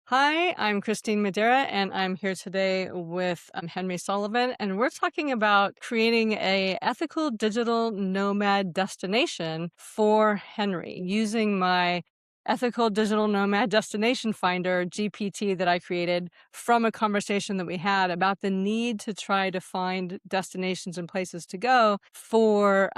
Hi, I'm Christine Madera, and I'm here today with Henry Sullivan, and we're talking about creating a ethical digital nomad destination for Henry using my ethical digital nomad destination finder GPT that I created from a conversation that we had about the need to try to find destinations and places to go for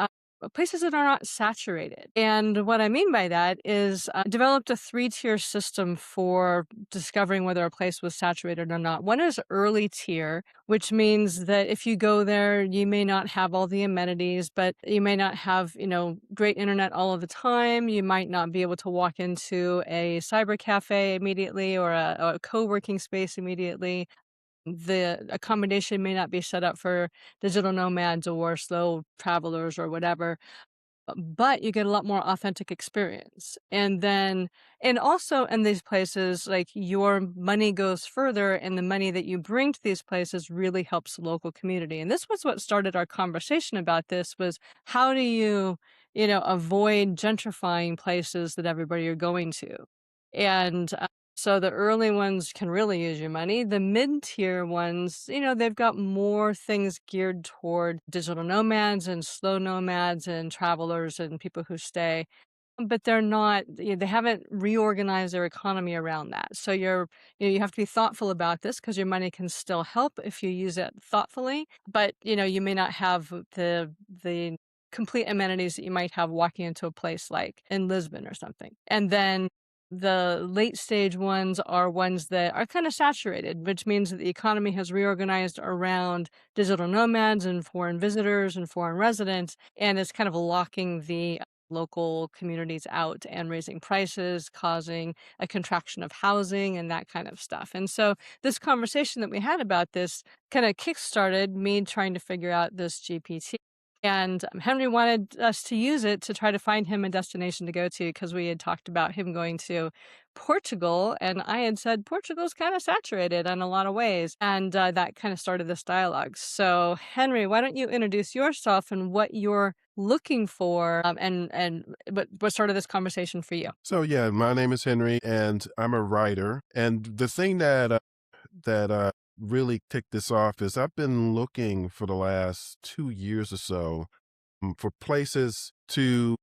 places that are not saturated. And what I mean by that is developed a three-tier system for discovering whether a place was saturated or not. One is early tier, which means that if you go there, you may not have all the amenities, but you may not have, great internet all of the time. You might not be able to walk into a cyber cafe immediately or a co-working space immediately. The accommodation may not be set up for digital nomads or slow travelers or whatever, but you get a lot more authentic experience. And also in these places, like your money goes further, and the money that you bring to these places really helps the local community. And this was what started our conversation about this was how do you avoid gentrifying places that everybody are going to? And so the early ones can really use your money. The mid-tier ones, they've got more things geared toward digital nomads and slow nomads and travelers and people who stay, but they're not, they haven't reorganized their economy around that. So you have to be thoughtful about this because your money can still help if you use it thoughtfully, but you may not have the complete amenities that you might have walking into a place like in Lisbon or something. And then the late stage ones are ones that are kind of saturated, which means that the economy has reorganized around digital nomads and foreign visitors and foreign residents, and it's kind of locking the local communities out and raising prices, causing a contraction of housing and that kind of stuff. And so this conversation that we had about this kind of kickstarted me trying to figure out this GPT. And Henry wanted us to use it to try to find him a destination to go to because we had talked about him going to Portugal. And I had said Portugal's kind of saturated in a lot of ways. And that kind of started this dialogue. So, Henry, why don't you introduce yourself and what you're looking for and what started this conversation for you? So yeah, my name is Henry, and I'm a writer. And the thing that really kicked this off is I've been looking for the last 2 years or so for places to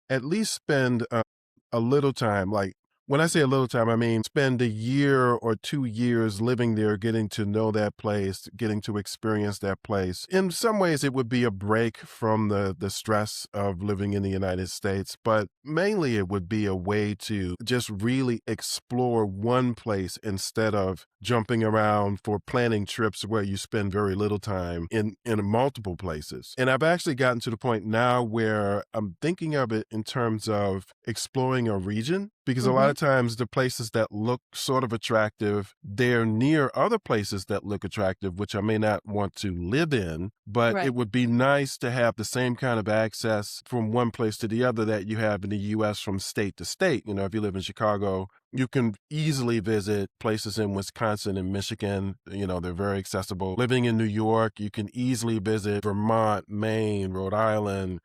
at least spend a little time. Like when I say a little time, I mean spend a year or 2 years living there, getting to know that place, getting to experience that place. In some ways, it would be a break from the stress of living in the United States, but mainly it would be a way to just really explore one place instead of jumping around for planning trips where you spend very little time in multiple places. And I've actually gotten to the point now where I'm thinking of it in terms of exploring a region, because a lot Hmm. of times the places that look sort of attractive, they're near other places that look attractive, which I may not want to live in, but Right. it would be nice to have the same kind of access from one place to the other that you have in the US from state to state. If you live in Chicago, you can easily visit places in Wisconsin and Michigan. They're very accessible. Living in New York, you can easily visit Vermont, Maine, Rhode Island,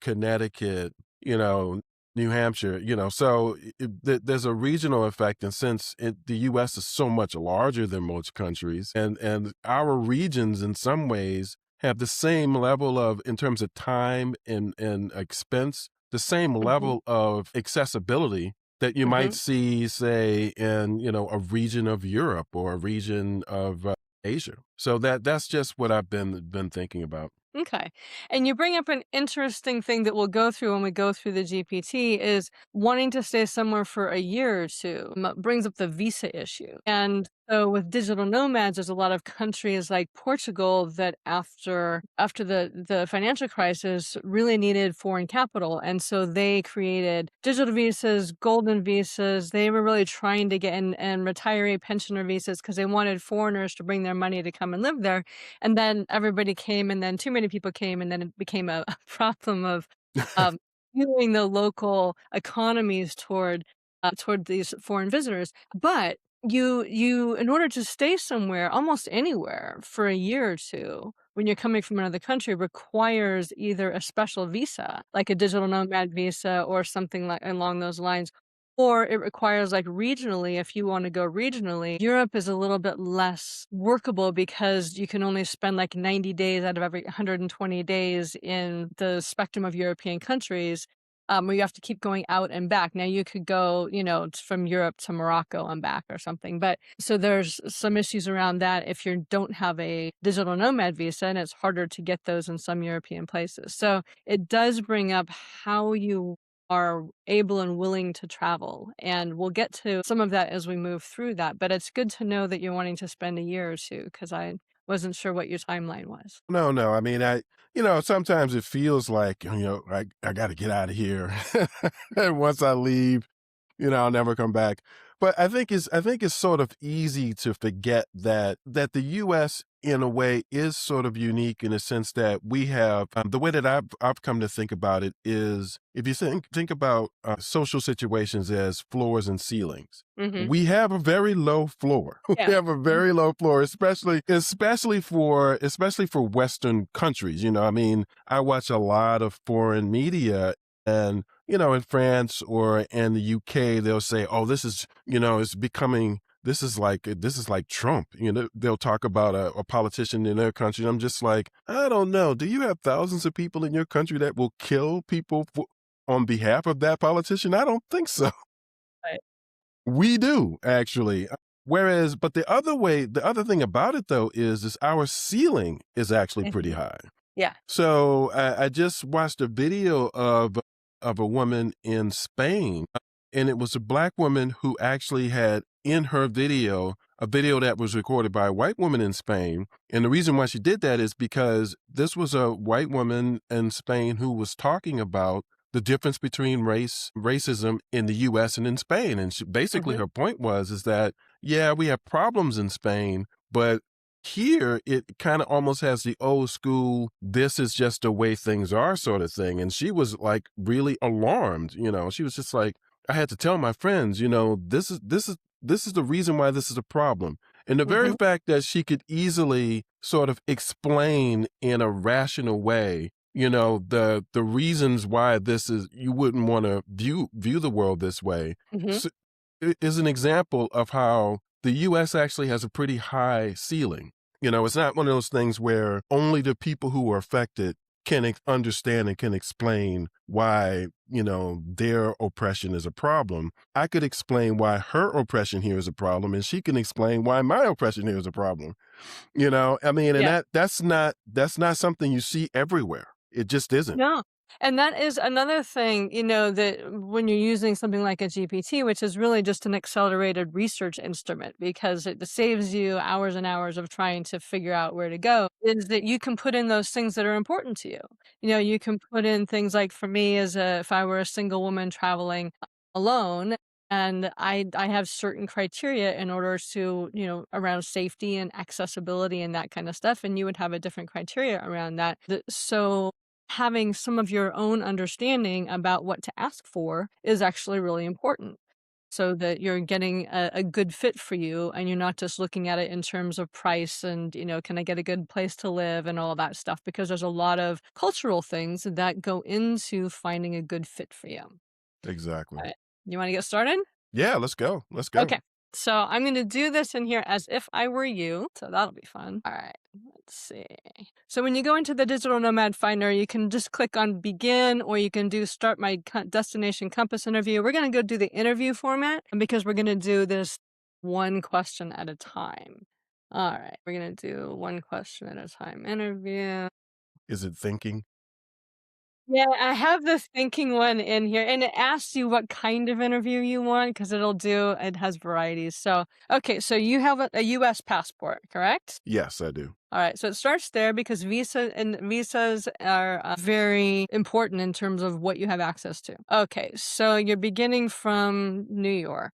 Connecticut, you know, New Hampshire, so there's a regional effect. And since the US is so much larger than most countries, and our regions in some ways have the same level of, in terms of time and expense, the same Hmm. level of accessibility that you might Hmm. see, say, in, a region of Europe or a region of Asia. So that's just what I've been thinking about. Okay. And you bring up an interesting thing that we'll go through when we go through the GPT is wanting to stay somewhere for a year or two. Brings up the visa issue. And so with digital nomads, there's a lot of countries like Portugal that after the financial crisis really needed foreign capital. And so they created digital visas, golden visas. They were really trying to get in and retiree pensioner visas because they wanted foreigners to bring their money to come and live there, and then everybody came, and then too many people came, and then it became a a problem of, um, skewing the local economies toward these foreign visitors. But you in order to stay somewhere, almost anywhere, for a year or 2, when you're coming from another country, requires either a special visa, like a digital nomad visa or something like along those lines, or it requires, like, regionally, if you wanna go regionally, Europe is a little bit less workable because you can only spend, like, 90 days out of every 120 days in the spectrum of European countries, where you have to keep going out and back. Now you could go, from Europe to Morocco and back or something, but so there's some issues around that if you don't have a digital nomad visa, and it's harder to get those in some European places. So it does bring up how you are able and willing to travel. And we'll get to some of that as we move through that. But it's good to know that you're wanting to spend a year or two because I wasn't sure what your timeline was. No, no. I mean, sometimes it feels like, I got to get out of here. And once I leave, I'll never come back. But I think it's sort of easy to forget that the US in a way is sort of unique in a sense that we have the way that I've come to think about it is if you think about social situations as floors and ceilings. Hmm. We have a very low floor. We Yeah. have a very low floor, especially for Western countries. I mean, I watch a lot of foreign media, and in France or in the UK, they'll say, "Oh, it's becoming this is like Trump." They'll talk about a politician in their country. I'm just like, I don't know. Do you have thousands of people in your country that will kill people on behalf of that politician? I don't think so. Right. We do actually. Whereas, but the other thing about it though is our ceiling is actually pretty Mhm. high. Yeah. So I just watched a video of a woman in Spain, and it was a black woman who actually had in her video a video that was recorded by a white woman in Spain. And the reason why she did that is because this was a white woman in Spain who was talking about the difference between racism in the US and in Spain. And basically Hmm. her point was is that yeah, we have problems in Spain, but here it kind of almost has the old school this is just the way things are sort of thing. And she was like really alarmed. She was just like, I had to tell my friends, this is the reason why this is a problem. And the very Hmm. fact that she could easily sort of explain in a rational way, the reasons why this is you wouldn't want to view the world this way, Hmm. s- is an example of how the US actually has a pretty high ceiling. It's not one of those things where only the people who are affected can understand and can explain why, their oppression is a problem. I could explain why her oppression here is a problem, and she can explain why my oppression here is a problem. I mean, and Yeah. that's not something you see everywhere. It just isn't. No. And that is another thing, that when you're using something like a GPT, which is really just an accelerated research instrument because it saves you hours and hours of trying to figure out where to go, is that you can put in those things that are important to you. You can put in things like for me if I were a single woman traveling alone, and I have certain criteria in order to, around safety and accessibility and that kind of stuff, and you would have a different criteria around that. So having some of your own understanding about what to ask for is actually really important so that you're getting a good fit for you and you're not just looking at it in terms of price and, can I get a good place to live and all that stuff because there's a lot of cultural things that go into finding a good fit for you. Exactly. All right. You want to get started? Yeah, let's go. Let's go. Okay. So I'm going to do this in here as if I were you. So that'll be fun. All right. Let's see. So when you go into the digital nomad finder, you can just click on begin or you can do start my destination compass interview. We're going to go do the interview format because we're going to do this one question at a time. All right. We're going to do one question at a time interview. Is it thinking? Yeah, I have the thinking one in here, and it asks you what kind of interview you want because it has varieties. So, okay, so you have a US passport, correct? Yes, I do. All right, so it starts there because visas are very important in terms of what you have access to. Okay, so you're beginning from New York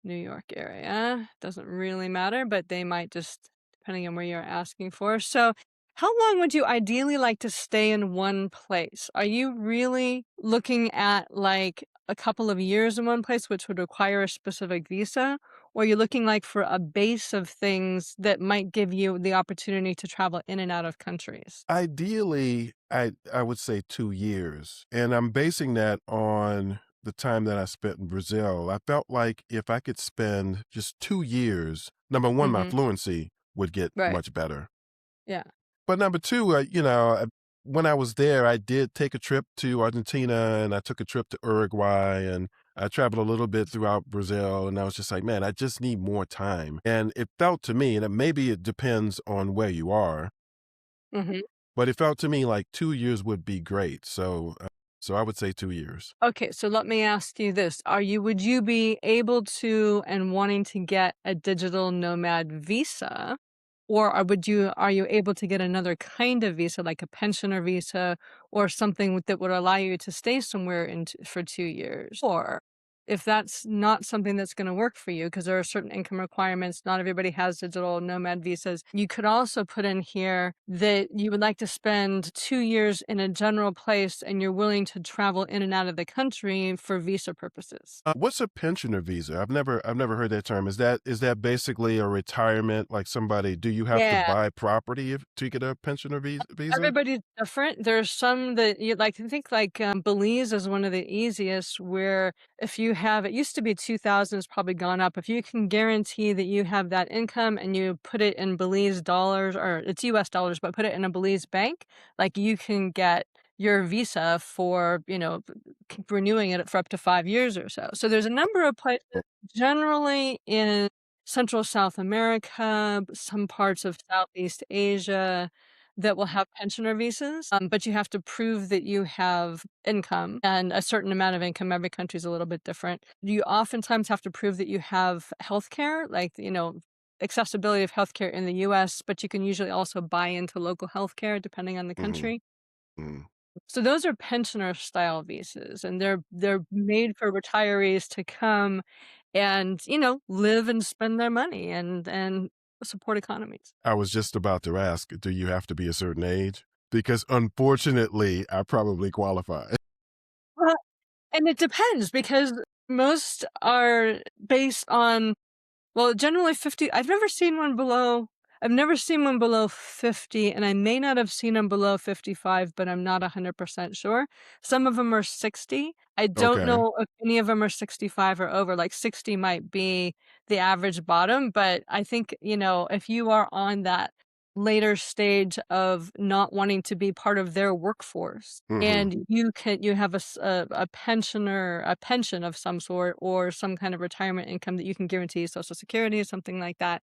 area. Doesn't really matter, but they might just depending on where you're asking for. So, how long would you ideally like to stay in one place? Are you really looking at like a couple of years in one place, which would require a specific visa? Or you're looking like for a base of things that might give you the opportunity to travel in and out of countries. Ideally, I would say 2 years, and I'm basing that on the time that I spent in Brazil, I felt like if I could spend just 2 years, number one, my Mhm. fluency would get Right. much better. Yeah. But number two, when I was there, I did take a trip to Argentina and I took a trip to Uruguay and I traveled a little bit throughout Brazil. And I was just like, man, I just need more time. And it felt to me, and maybe it depends on where you are, Mhm. but it felt to me like 2 years would be great. So I would say 2 years. Okay, so let me ask you this. Would you be able to and wanting to get a digital nomad visa? Or are you able to get another kind of visa, like a pensioner visa or something that would allow you to stay somewhere for 2 years? Or if that's not something that's going to work for you, because there are certain income requirements, not everybody has digital nomad visas. You could also put in here that you would like to spend 2 years in a general place and you're willing to travel in and out of the country for visa purposes. What's a pensioner visa? I've never heard that term. Is that basically a retirement? Like somebody, do you have to Yeah. buy property to get a pensioner visa? Everybody's different. There's some that you like I think like, Belize is one of the easiest where if you have it used to be 2,000, it's probably gone up. If you can guarantee that you have that income and you put it in Belize dollars or it's US dollars, but put it in a Belize bank, like, you can get your visa for, keep renewing it for up to 5 years or so. So there's a number of places generally in Central South America, some parts of Southeast Asia that will have pensioner visas, but you have to prove that you have income and a certain amount of income. Every country is a little bit different. You oftentimes have to prove that you have healthcare, like, accessibility of healthcare in the US, but you can usually also buy into local healthcare depending on the Hmm. country. Hmm. So those are pensioner style visas, and they're made for retirees to come and, live and spend their money and support economies. I was just about to ask, do you have to be a certain age? Because unfortunately, I probably qualify. And it depends because most are based on well, generally 50 I've never seen one below 50, and I may not have seen them below 55, but I'm not 100% sure. Some of them are 60. I don't Okay. know if any of them are 65 or over, like, 60 might be the average bottom, but I think, if you are on that later stage of not wanting to be part of their workforce, Hmm. and you have a pension of some sort or some kind of retirement income that you can guarantee Social Security or something like that,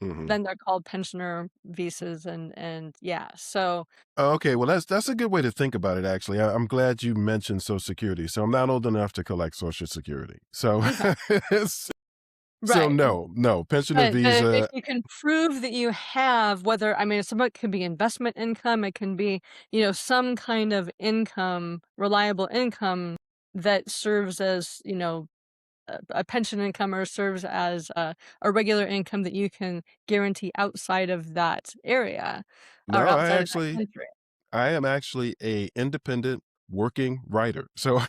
Hmm. then they're called pensioner visas and yeah, so Okay, well, that's a good way to think about it. Actually, I'm glad you mentioned Social Security. So I'm not old enough to collect Social Security. So, okay, so right. no pensioner But if visa. you can prove that you have whether I mean, some of it could be investment income, it can be, some kind of income, reliable income that serves as, a pension income or serves as a regular income that you can guarantee outside of that area or No, outside of that country. I am actually a independent working writer. So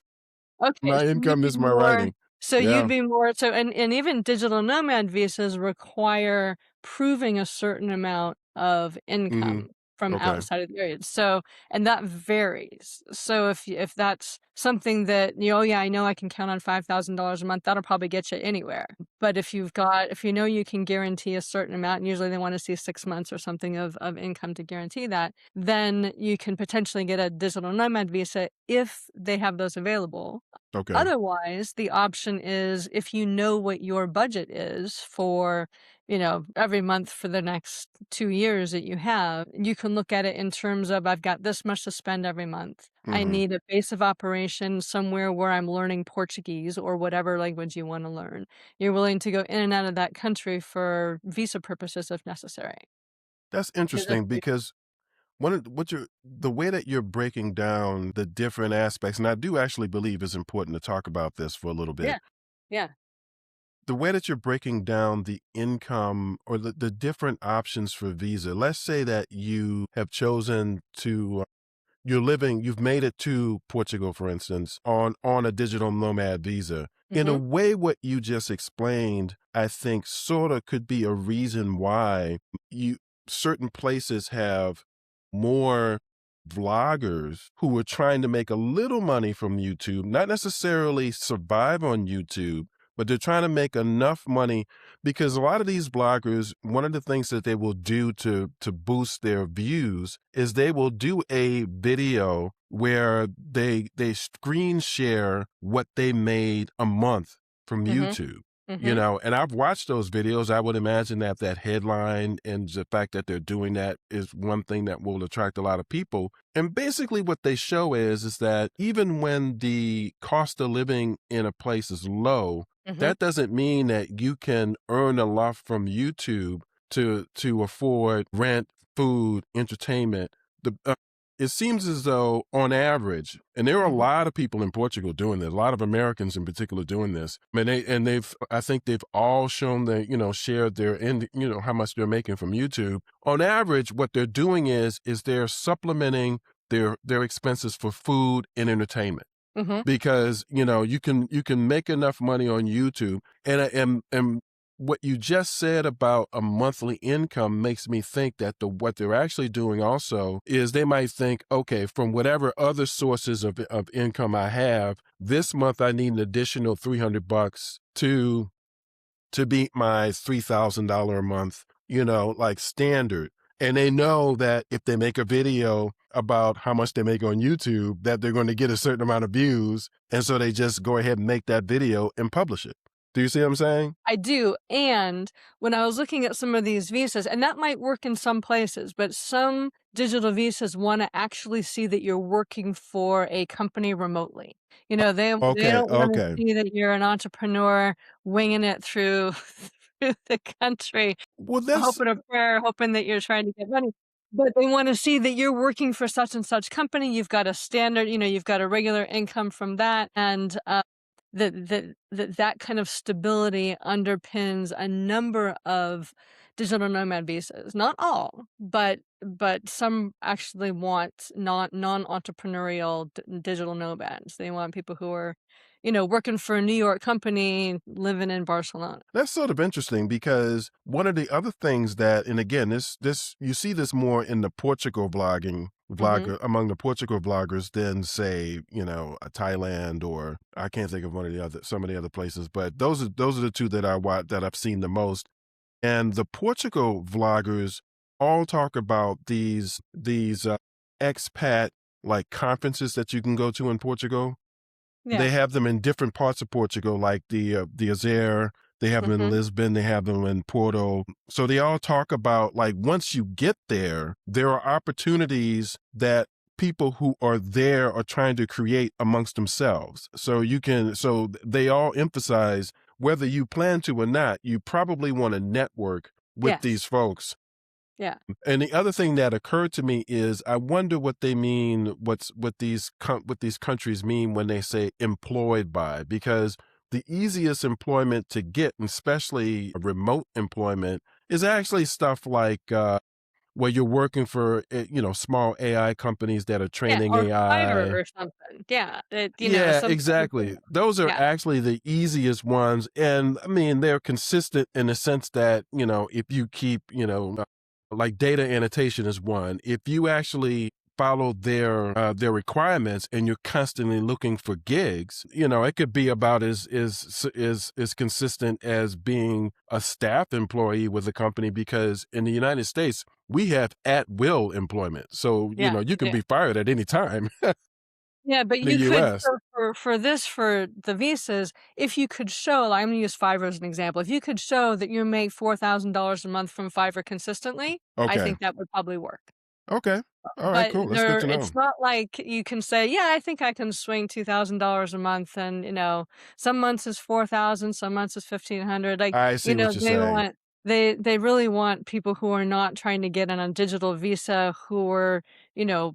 Okay, my so you'd income be is my more writing. so you'd Yeah. be more so and even digital nomad visas require proving a certain amount of Hmm. income from Okay. outside of the area. So and that varies. So if that's something that, "Oh, yeah, I know I can count on $5,000 a month," that'll probably get you anywhere. But if you know you can guarantee a certain amount, and usually they wanna see 6 months or something of income to guarantee that, then you can potentially get a digital nomad visa if they have those available. Okay. Otherwise, the option is if you know what your budget is for, every month for the next 2 years that you have, you can look at it in terms of, "I've got this much to spend every month. I Hmm. need a base of operation somewhere where I'm learning Portuguese," or whatever language you wanna learn. You're willing to go in and out of that country for visa purposes if necessary. That's Is it interesting because the way that you're breaking down the different aspects, and I do actually believe it's important to talk about this for a little bit. Yeah, yeah. The way that you're breaking down the income or the different options for visa. Let's say that you have chosen to you've made it to Portugal, for instance, on a digital nomad visa. In a Mhm. way, what you just explained, I think, sort of could be a reason why you certain places have more. vloggers who are trying to make a little money from YouTube, not necessarily survive on YouTube, but they're trying to make enough money because a lot of these bloggers, one of the things that they will do to boost their views is they will do a video where they screen share what they made a month from Mhm. YouTube. Mhm. And I've watched those videos. I would imagine that that headline and the fact that they're doing that is one thing that will attract a lot of people. And basically what they show is that even when the cost of living in a place is low, Mhm. that doesn't mean that you can earn a lot from YouTube to afford rent, food, entertainment. The It seems as though on average, and there are a Mhm. lot of people in Portugal doing this, a lot of Americans in particular doing this. I mean, they've I think they've all shown that, shared their end, how much they're making from YouTube. On average, what they're doing is they're supplementing their expenses for food and entertainment Mhm. because you can make enough money on YouTube, and what you just said about a monthly income makes me think that what they're actually doing also is they might think, okay, from whatever other sources of income I have, this month I need an additional $300 to beat my $3,000 a month, like standard. And they know that if they make a video about how much they make on YouTube, that they're going to get a certain amount of views. And so they just go ahead and make that video and publish it. Do you see what I'm saying? I do, and when I was looking at some of these visas, and that might work in some places, but some digital visas wanna actually see that you're working for a company remotely. They Okay. don't wanna Okay. see that you're an entrepreneur winging it through through the country, Well, that's hoping a prayer, hoping that you're trying to get money, but they wanna see that you're working for such and such company, you've got a standard, you've got a regular income from that, and, that kind of stability underpins a number of digital nomad visas. Not all, but some actually want non-entrepreneurial digital nomads. They want people who are, working for a New York company, living in Barcelona. That's sort of interesting because one of the other things that, and again, this you see this more in the Portugal Mhm. vlogger among the Portugal vloggers than say, Thailand, or I can't think of some of the other places, but those are the two that that I've seen the most. And the Portugal vloggers all talk about these expat like conferences that you can go to in Portugal. Yeah. They have them in different parts of Portugal, like the Azer. They have them in Mhm. Lisbon. They have them in Porto. So they all talk about like once you get there, there are opportunities that people who are there are trying to create amongst themselves. So they all emphasize whether you plan to or not, you probably want to network with these Yes. folks. Yeah. And the other thing that occurred to me is I wonder what they mean, what these countries mean when they say employed by, because the easiest employment to get, and especially remote employment, is actually stuff like where you're working for small AI companies that are Yeah, training or Fiverr AI. or something. Yeah, Yeah, something. exactly. Those are Yeah. actually the easiest ones. And I mean, they're consistent in the sense that, if you keep, like data annotation is one. If you actually follow their requirements and you're constantly looking for gigs, it could be about as consistent as being a staff employee with a company, because in the United States, we have at will employment. So, Yeah, you we can do. be fired at any time Yeah, but in the you could US. for the visas, if you could show I'm gonna use Fiverr as an example. If you could show that you make $4,000 a month from Fiverr consistently, I Okay. think that would probably work. Okay. All right, But cool. That's good to it's know. not like you can say, "Yeah, I think I can swing $2,000 a month," and, some months is 4,000, some months is 1,500, like, I see what you're they saying. want they really want people who are not trying to get on a digital visa, who are,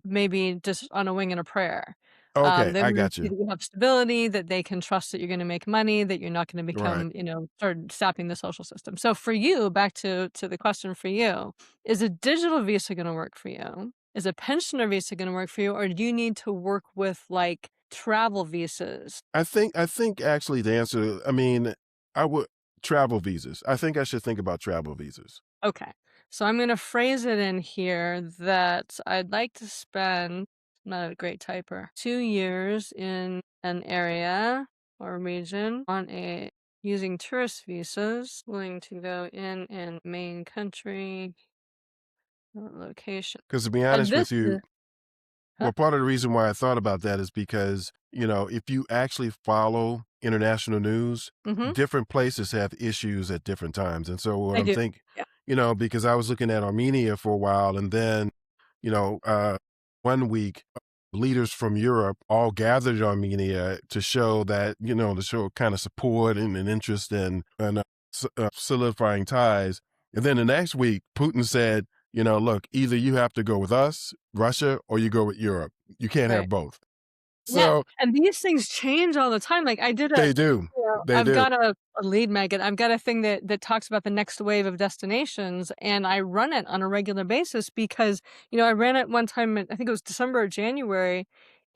maybe just on a wing and a prayer. Okay, They I wanna got see you. that you have stability, that they can trust that you're gonna make money, that you're not gonna Right. become, start sapping the social system. So for you, back to the question for you, is a digital visa gonna work for you? Is a pensioner visa gonna work for you, or do you need to work with, like, travel visas? I think actually the answer, I mean, I would travel visas. I think I should think about travel visas. Okay. So I'm gonna phrase it in here that I'd like to spend, I'm not a great typer, 2 years in an area or region on a using tourist visas, willing to go in main country, location. Because to be And honest this with you, is huh? well, part of the reason why I thought about that is because, if you actually follow international news, Mhm. different places have issues at different times. And so what I I'm do. thinking, Yeah. because I was looking at Armenia for a while and then, you know, uh, one week, leaders from Europe all gathered in Armenia to show that, to show kind of support and interest in solidifying ties. And then the next week, Putin said, look, either you have to go with us, Russia, or you go with Europe. You can't Right. have both. Yeah, So and these things change all the time, like, I did a they do. you know, They I've do. got a lead magnet, I've got a thing that talks about the next wave of destinations, and I run it on a regular basis because, I ran it one time in I think it was December or January,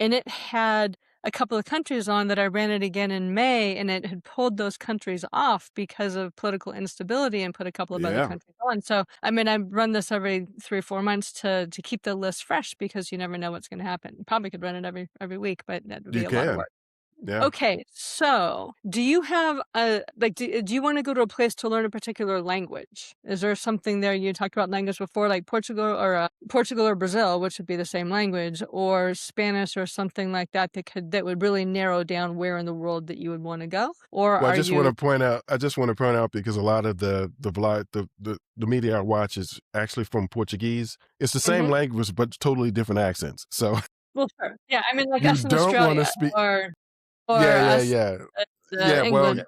and it had a couple of countries on that I ran it again in May, and it had pulled those countries off because of political instability and put a couple of other Yeah, countries on, so, I mean, I run this every 3 or 4 months to keep the list fresh because you never know what's gonna happen. Probably could run it every week, but that would be you a lot of can. work. Yeah. Okay, so do you have a like, do you wanna go to a place to learn a particular language? Is there something there you talked about language before, like Portugal or Brazil, which would be the same language, or Spanish or something like that that would really narrow down where in the world that you would wanna go? Or Well, are you I just want to point out because a lot of the media I watch is actually from Portuguese. It's the same Mhm. language, but totally different accents. So Well, sure. Yeah, I mean, like you us in don't want to Australia speak. or Yeah, yeah, us yeah. at, Yeah, well, England.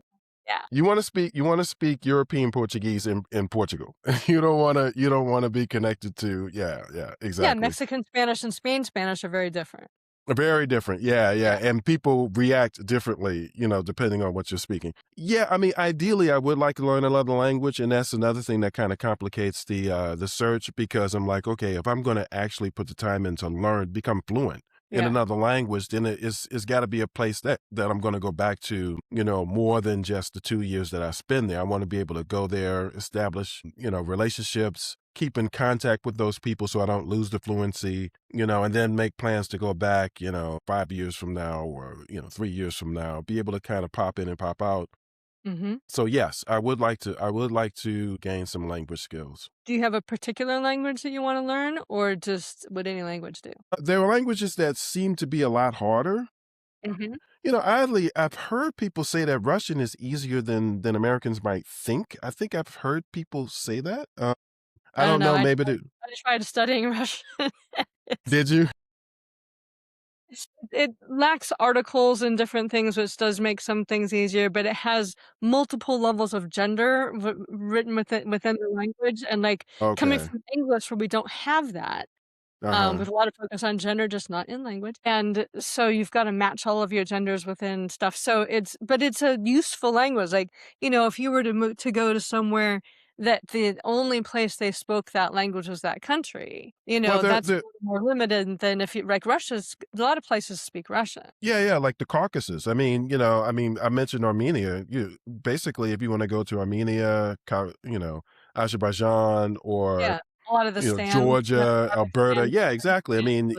Yeah. you want to speak European Portuguese in Portugal. You don't want to be connected to, yeah, yeah, Yeah, exactly. Mexican Spanish and Spain Spanish are very different. Very different. Yeah, yeah. Yeah. And people react differently, depending on what you're speaking. Yeah, I mean, ideally I would like to learn another language, and that's another thing that kind of complicates the search because I'm like, okay, if I'm going to actually put the time in to learn, become fluent in Yeah. another language, then it's got to be a place that I'm going to go back to, more than just the 2 years that I spend there. I want to be able to go there, establish, relationships, keep in contact with those people so I don't lose the fluency, and then make plans to go back, 5 years from now or, 3 years from now, be able to kind of pop in and pop out. Mhm. So yes, I would like to gain some language skills. Do you have a particular language that you wanna learn, or just would any language do? There are languages that seem to be a lot harder. Mhm. Oddly, I've heard people say that Russian is easier than Americans might think. I think I've heard people say that. I I don't don't know, know. Maybe I tried studying Russian. It's did you? it lacks articles and different things, which does make some things easier, but it has multiple levels of gender written within the language, and, like, coming Okay. from English where we don't have that. Uh huh. With a lot of focus on gender, just not in language, and so you've gotta match all of your genders within stuff, so it's a useful language, like, if you were to go to somewhere that the only place they spoke that language was that country, Well, that's a little more limited than if you like, Russia's a lot of places speak Russian. yeah, yeah, like the Caucasus. I mentioned Armenia. You basically, if you want to go to Armenia, Azerbaijan, or Yeah, a lot of the sand, Georgia, Arctic Alberta. sand Yeah, exactly. I yeah, mean,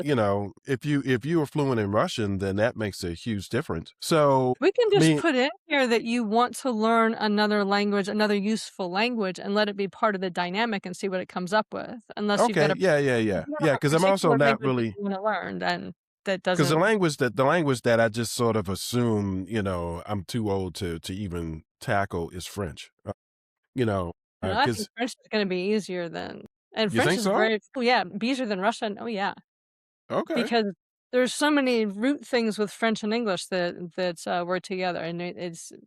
if you are fluent in Russian, then that makes a huge difference. So, we can I just mean, put in here that you want to learn another language, another useful language, and let it be part of the dynamic and see what it comes up with. Unless you've got okay, a yeah, yeah, if yeah, you don't yeah. have a Because I'm also particular not language that really you wanna learn, then that because the doesn't language that the language that I just sort of assume, I'm too old to even tackle is French. I think Because French is gonna be easier than and you French think is so? very oh, yeah, easier than Russian, oh, yeah. Okay. Because there's so many root things with French and English work together, and it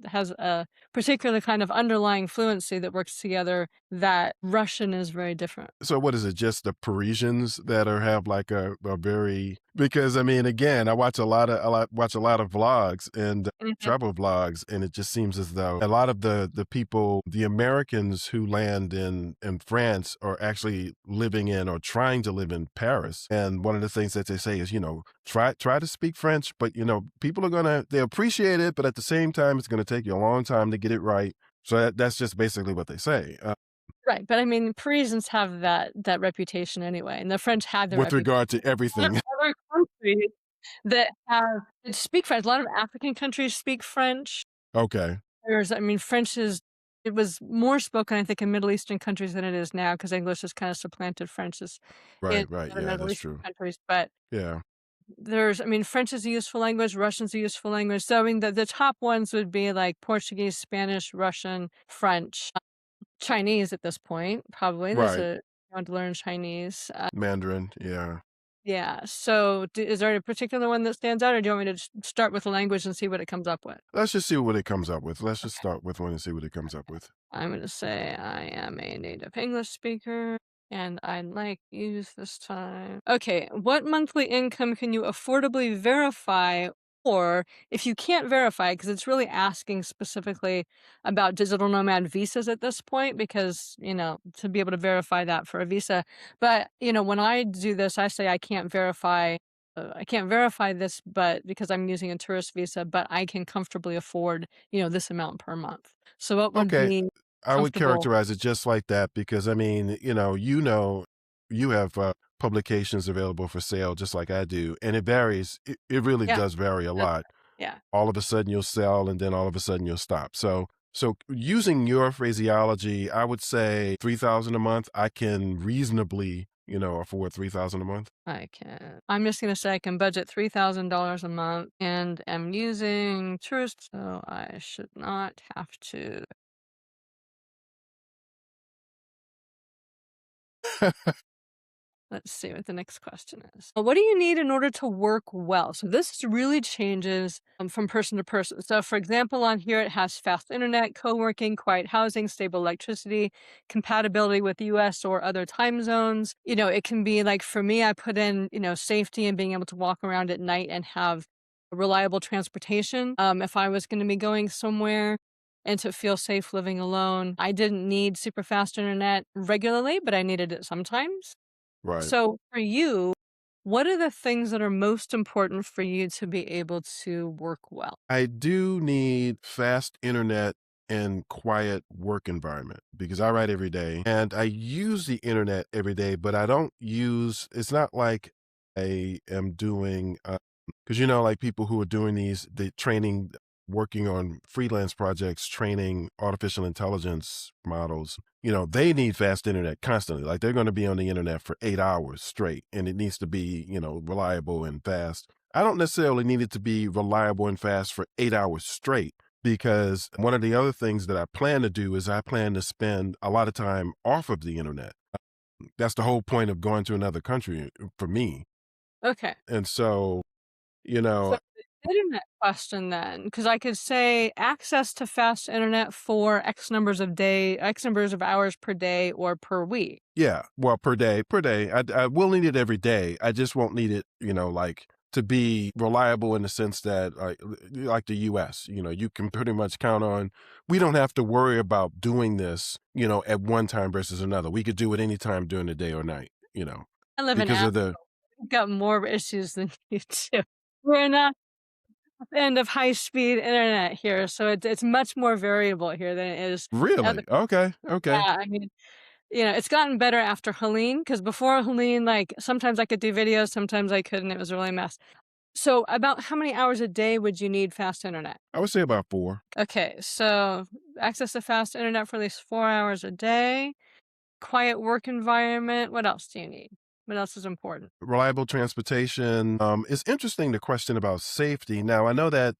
has a particular kind of underlying fluency that works together that Russian is very different. So what is it? Just the Parisians that have like a very because I mean again I watch a lot of vlogs and Mhm. travel vlogs and it just seems as though a lot of the people the Americans who land in France are actually living in or trying to live in Paris and one of the things that they say is try to speak French but people are gonna they appreciate it but at the same time it's gonna take you a long time to get it right so that's just basically what they say. Right, but I mean, Parisians have that reputation anyway, and the French had the with reputation. regard to A lot of everything. other countries that speak French, a lot of African countries speak French. Okay. I mean, French is it was more spoken, I think, in Middle Eastern countries than it is now because English has kinda supplanted French as in Right, right. a lot of Yeah, Middle that's Eastern true. countries, but Yeah. I mean, French is a useful language, Russian's a useful language, so, I mean, the top ones would be, like, Portuguese, Spanish, Russian, French, Chinese at this point, probably, Right. I want to learn Chinese, Mandarin, yeah. yeah, so, d is there a particular one that stands out, or do you want me to just start with the language and see what it comes up with? Let's just see what it comes up with. Let's just Okay. start with one and see what it comes up with. I'm gonna say I am a native English speaker and I'd like to use this time. Okay, what monthly income can you affordably verify? Or if you can't verify, because it's really asking specifically about digital nomad visas at this point, because, to be able to verify that for a visa. But, when I do this, I say I can't verify this, but because I'm using a tourist visa, but I can comfortably afford, this amount per month. So what would Okay, be I would comfortable? characterize it just like that because I mean, you have publications available for sale just like I do, and it varies. It really Yeah, does vary a that's lot. yeah. All of a sudden you'll sell, and then all of a sudden you'll stop. So using your phraseology, I would say 3,000 a month. I can reasonably, afford 3,000 a month. I'm just gonna say I can budget $3,000 a month and am using tourist, so I should not have to. Let's see what the next question is. What do you need in order to work well? So this really changes from person to person. So for example, on here it has fast internet, co-working, quiet housing, stable electricity, compatibility with US or other time zones. It can be like for me, I put in, safety and being able to walk around at night and have reliable transportation. If I was going to be going somewhere and to feel safe living alone, I didn't need super fast internet regularly, but I needed it sometimes. Right. So for you, what are the things that are most important for you to be able to work well? I do need fast internet and quiet work environment because I write every day and I use the internet every day, but I don't use, it's not like I am doing, because like people who are doing the training, working on freelance projects, training artificial intelligence models, they need fast internet constantly. Like they're going to be on the internet for 8 hours straight and it needs to be, reliable and fast. I don't necessarily need it to be reliable and fast for 8 hours straight because one of the other things that I plan to do is I plan to spend a lot of time off of the internet. That's the whole point of going to another country for me. Okay. And so, you So know, the internet question then, because I could say access to fast internet for X numbers of hours per day or per week. yeah, well, per day. I will need it every day. I just won't need it, like to be reliable in the sense that, like the US, you can pretty much count on, we don't have to worry about doing this, at one time versus another. We could do it anytime during the day or night, I live in because Africa. of the, We've got more issues than you do. We're not at the end of high speed internet here, so it's much more variable here than it is other. really? Okay. Okay. Yeah, I mean, it's gotten better after Helene, because before Helene, like, sometimes I could do videos, sometimes I couldn't, it was really a mess. So, about how many hours a day would you need fast internet? I would say about 4. Okay, so access to fast internet for at least 4 hours a day, quiet work environment, what else do you need? What else is important? Reliable transportation. It's interesting the question about safety. Now I know that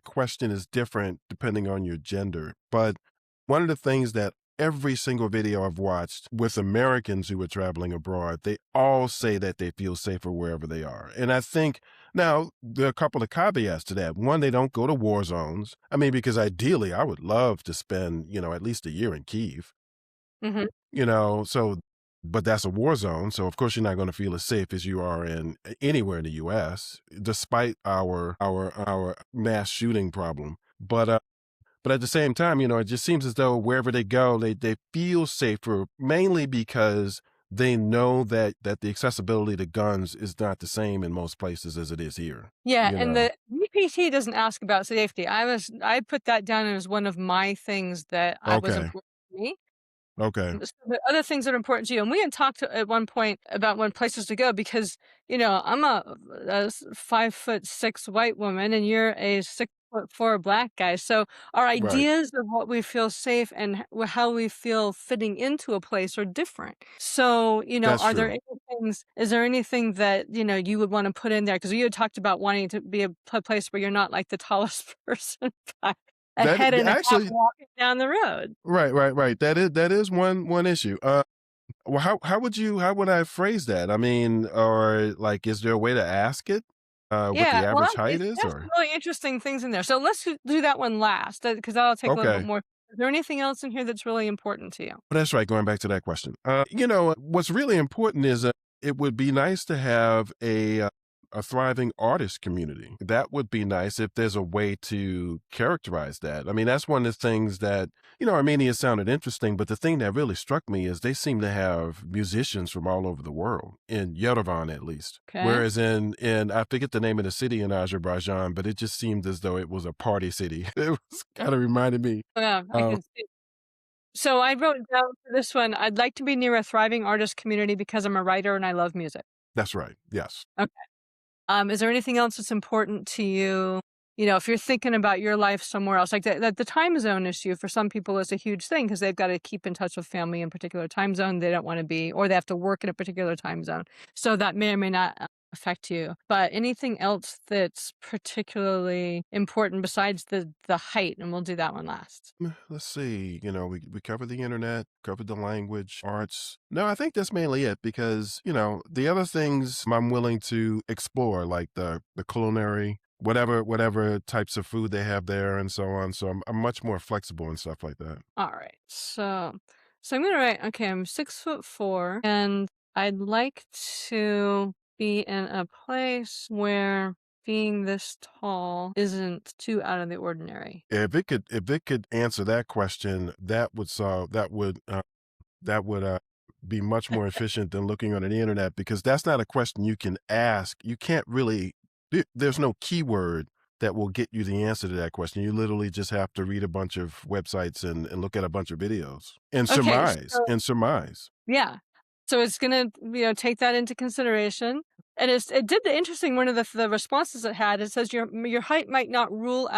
question is different depending on your gender, but one of the things that every single video I've watched with Americans who are traveling abroad, they all say that they feel safer wherever they are. And I think now there are a couple of caveats to that. One, they don't go to war zones. I mean, because ideally I would love to spend, at least a year in Kiev. Mhm. So but that's a war zone, so of course you're not gonna feel as safe as you are in anywhere in the US, despite our mass shooting problem. But at the same time, it just seems as though wherever they go, they feel safer, mainly because they know that the accessibility to guns is not the same in most places as it is here, Yeah, you and know? the VPT doesn't ask about safety. I put that down as one of my things that I was Okay. important to me. Okay. So the other things that are important to you, and we had talked at one point about when places to go because, I'm a 5'6" white woman and you're a 6'4" black guy. So our Right. ideas of what we feel safe and how we feel fitting into a place are different. So, That's are there true. any things, is there anything that, you would want to put in there? Because you had talked about wanting to be a place where you're not like the tallest person by a That head and a half actually, walking down the road. right, right, right. That is one issue. Well, how would I phrase that? I mean, or like, is there a way to ask it? What Yeah, the well, average height it's is, got some or really interesting things in there. So let's do that one last, because that'll take a little bit okay. more. Is there anything else in here that's really important to you? Well, that's right. Going back to that question, what's really important is it would be nice to have a thriving artist community. That would be nice if there's a way to characterize that. I mean, that's one of the things that Armenia sounded interesting, but the thing that really struck me is they seem to have musicians from all over the world in Yerevan, at least. Okay. Whereas in I forget the name of the city in Azerbaijan, but it just seemed as though it was a party city. It was kind of reminded me. Yeah, I Uh, can see. So I wrote down for this one, I'd like to be near a thriving artist community because I'm a writer and I love music. that's right. Yes. Is there anything else that's important to you? If you're thinking about your life somewhere else, like the time zone issue for some people is a huge thing because they've got to keep in touch with family in a particular time zone. They don't want to be, or they have to work in a particular time zone. So that may or may not affect you. But anything else that's particularly important besides the height, and we'll do that one last. Let's see. We covered the internet, covered the language, arts. No, I think that's mainly it because, the other things I'm willing to explore, like the culinary, whatever types of food they have there and so on. So I'm much more flexible and stuff like that. All right. So I'm gonna write, okay, I'm 6'4" and I'd like to be in a place where being this tall isn't too out of the ordinary. If it could answer that question, that would be much more efficient than looking on the internet because that's not a question you can ask. You can't really, there's no keyword that will get you the answer to that question. You literally just have to read a bunch of websites and look at a bunch of videos and Okay, surmise so and surmise. yeah. So it's gonna, take that into consideration. And it did the interesting one of the responses it had, it says your height might not rule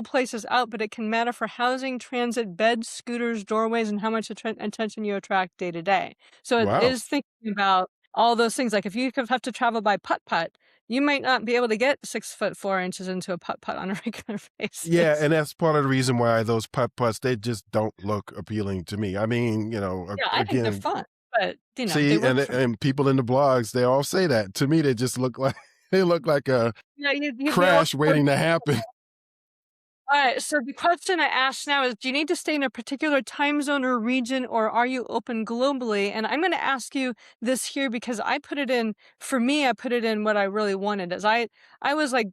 places out, but it can matter for housing, transit, beds, scooters, doorways, and how much attention you attract day to day. So it Wow. is thinking about all those things. Like if you have to travel by putt-putt, you might not be able to get 6'4" into a putt-putt on a regular Yeah, basis. and that's part of the reason why those putt putts they just don't look appealing to me. I mean, Yeah, I think they're again, fun, but, they see, work and for me. and people in the blogs, they all say that. To me, they just look like they look like a Yeah, you crash waiting to happen. alright, so the question I ask now is, do you need to stay in a particular time zone or region, or are you open globally? And I'm gonna ask you this here because for me, I put it in what I really wanted is I was, like,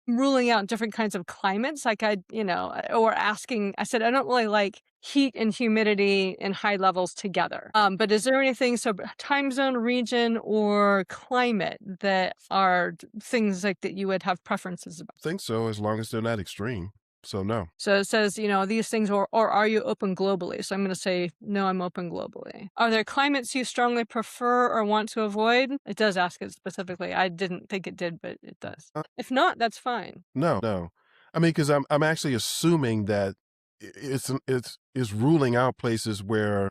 ruling out different kinds of climates, like, or asking I said, "I don't really like heat and humidity and high levels together." But is there anything, time zone, region, or climate that are things, like, that you would have preferences about? Think so, as long as they're not extreme. So no. So it says, these things, or are you open globally? So I'm going to say, no, I'm open globally. Are there climates you strongly prefer or want to avoid? It does ask it specifically. I didn't think it did, but it does. Uh, If not, that's fine. no, no. I mean, because I'm actually assuming that it's ruling out places where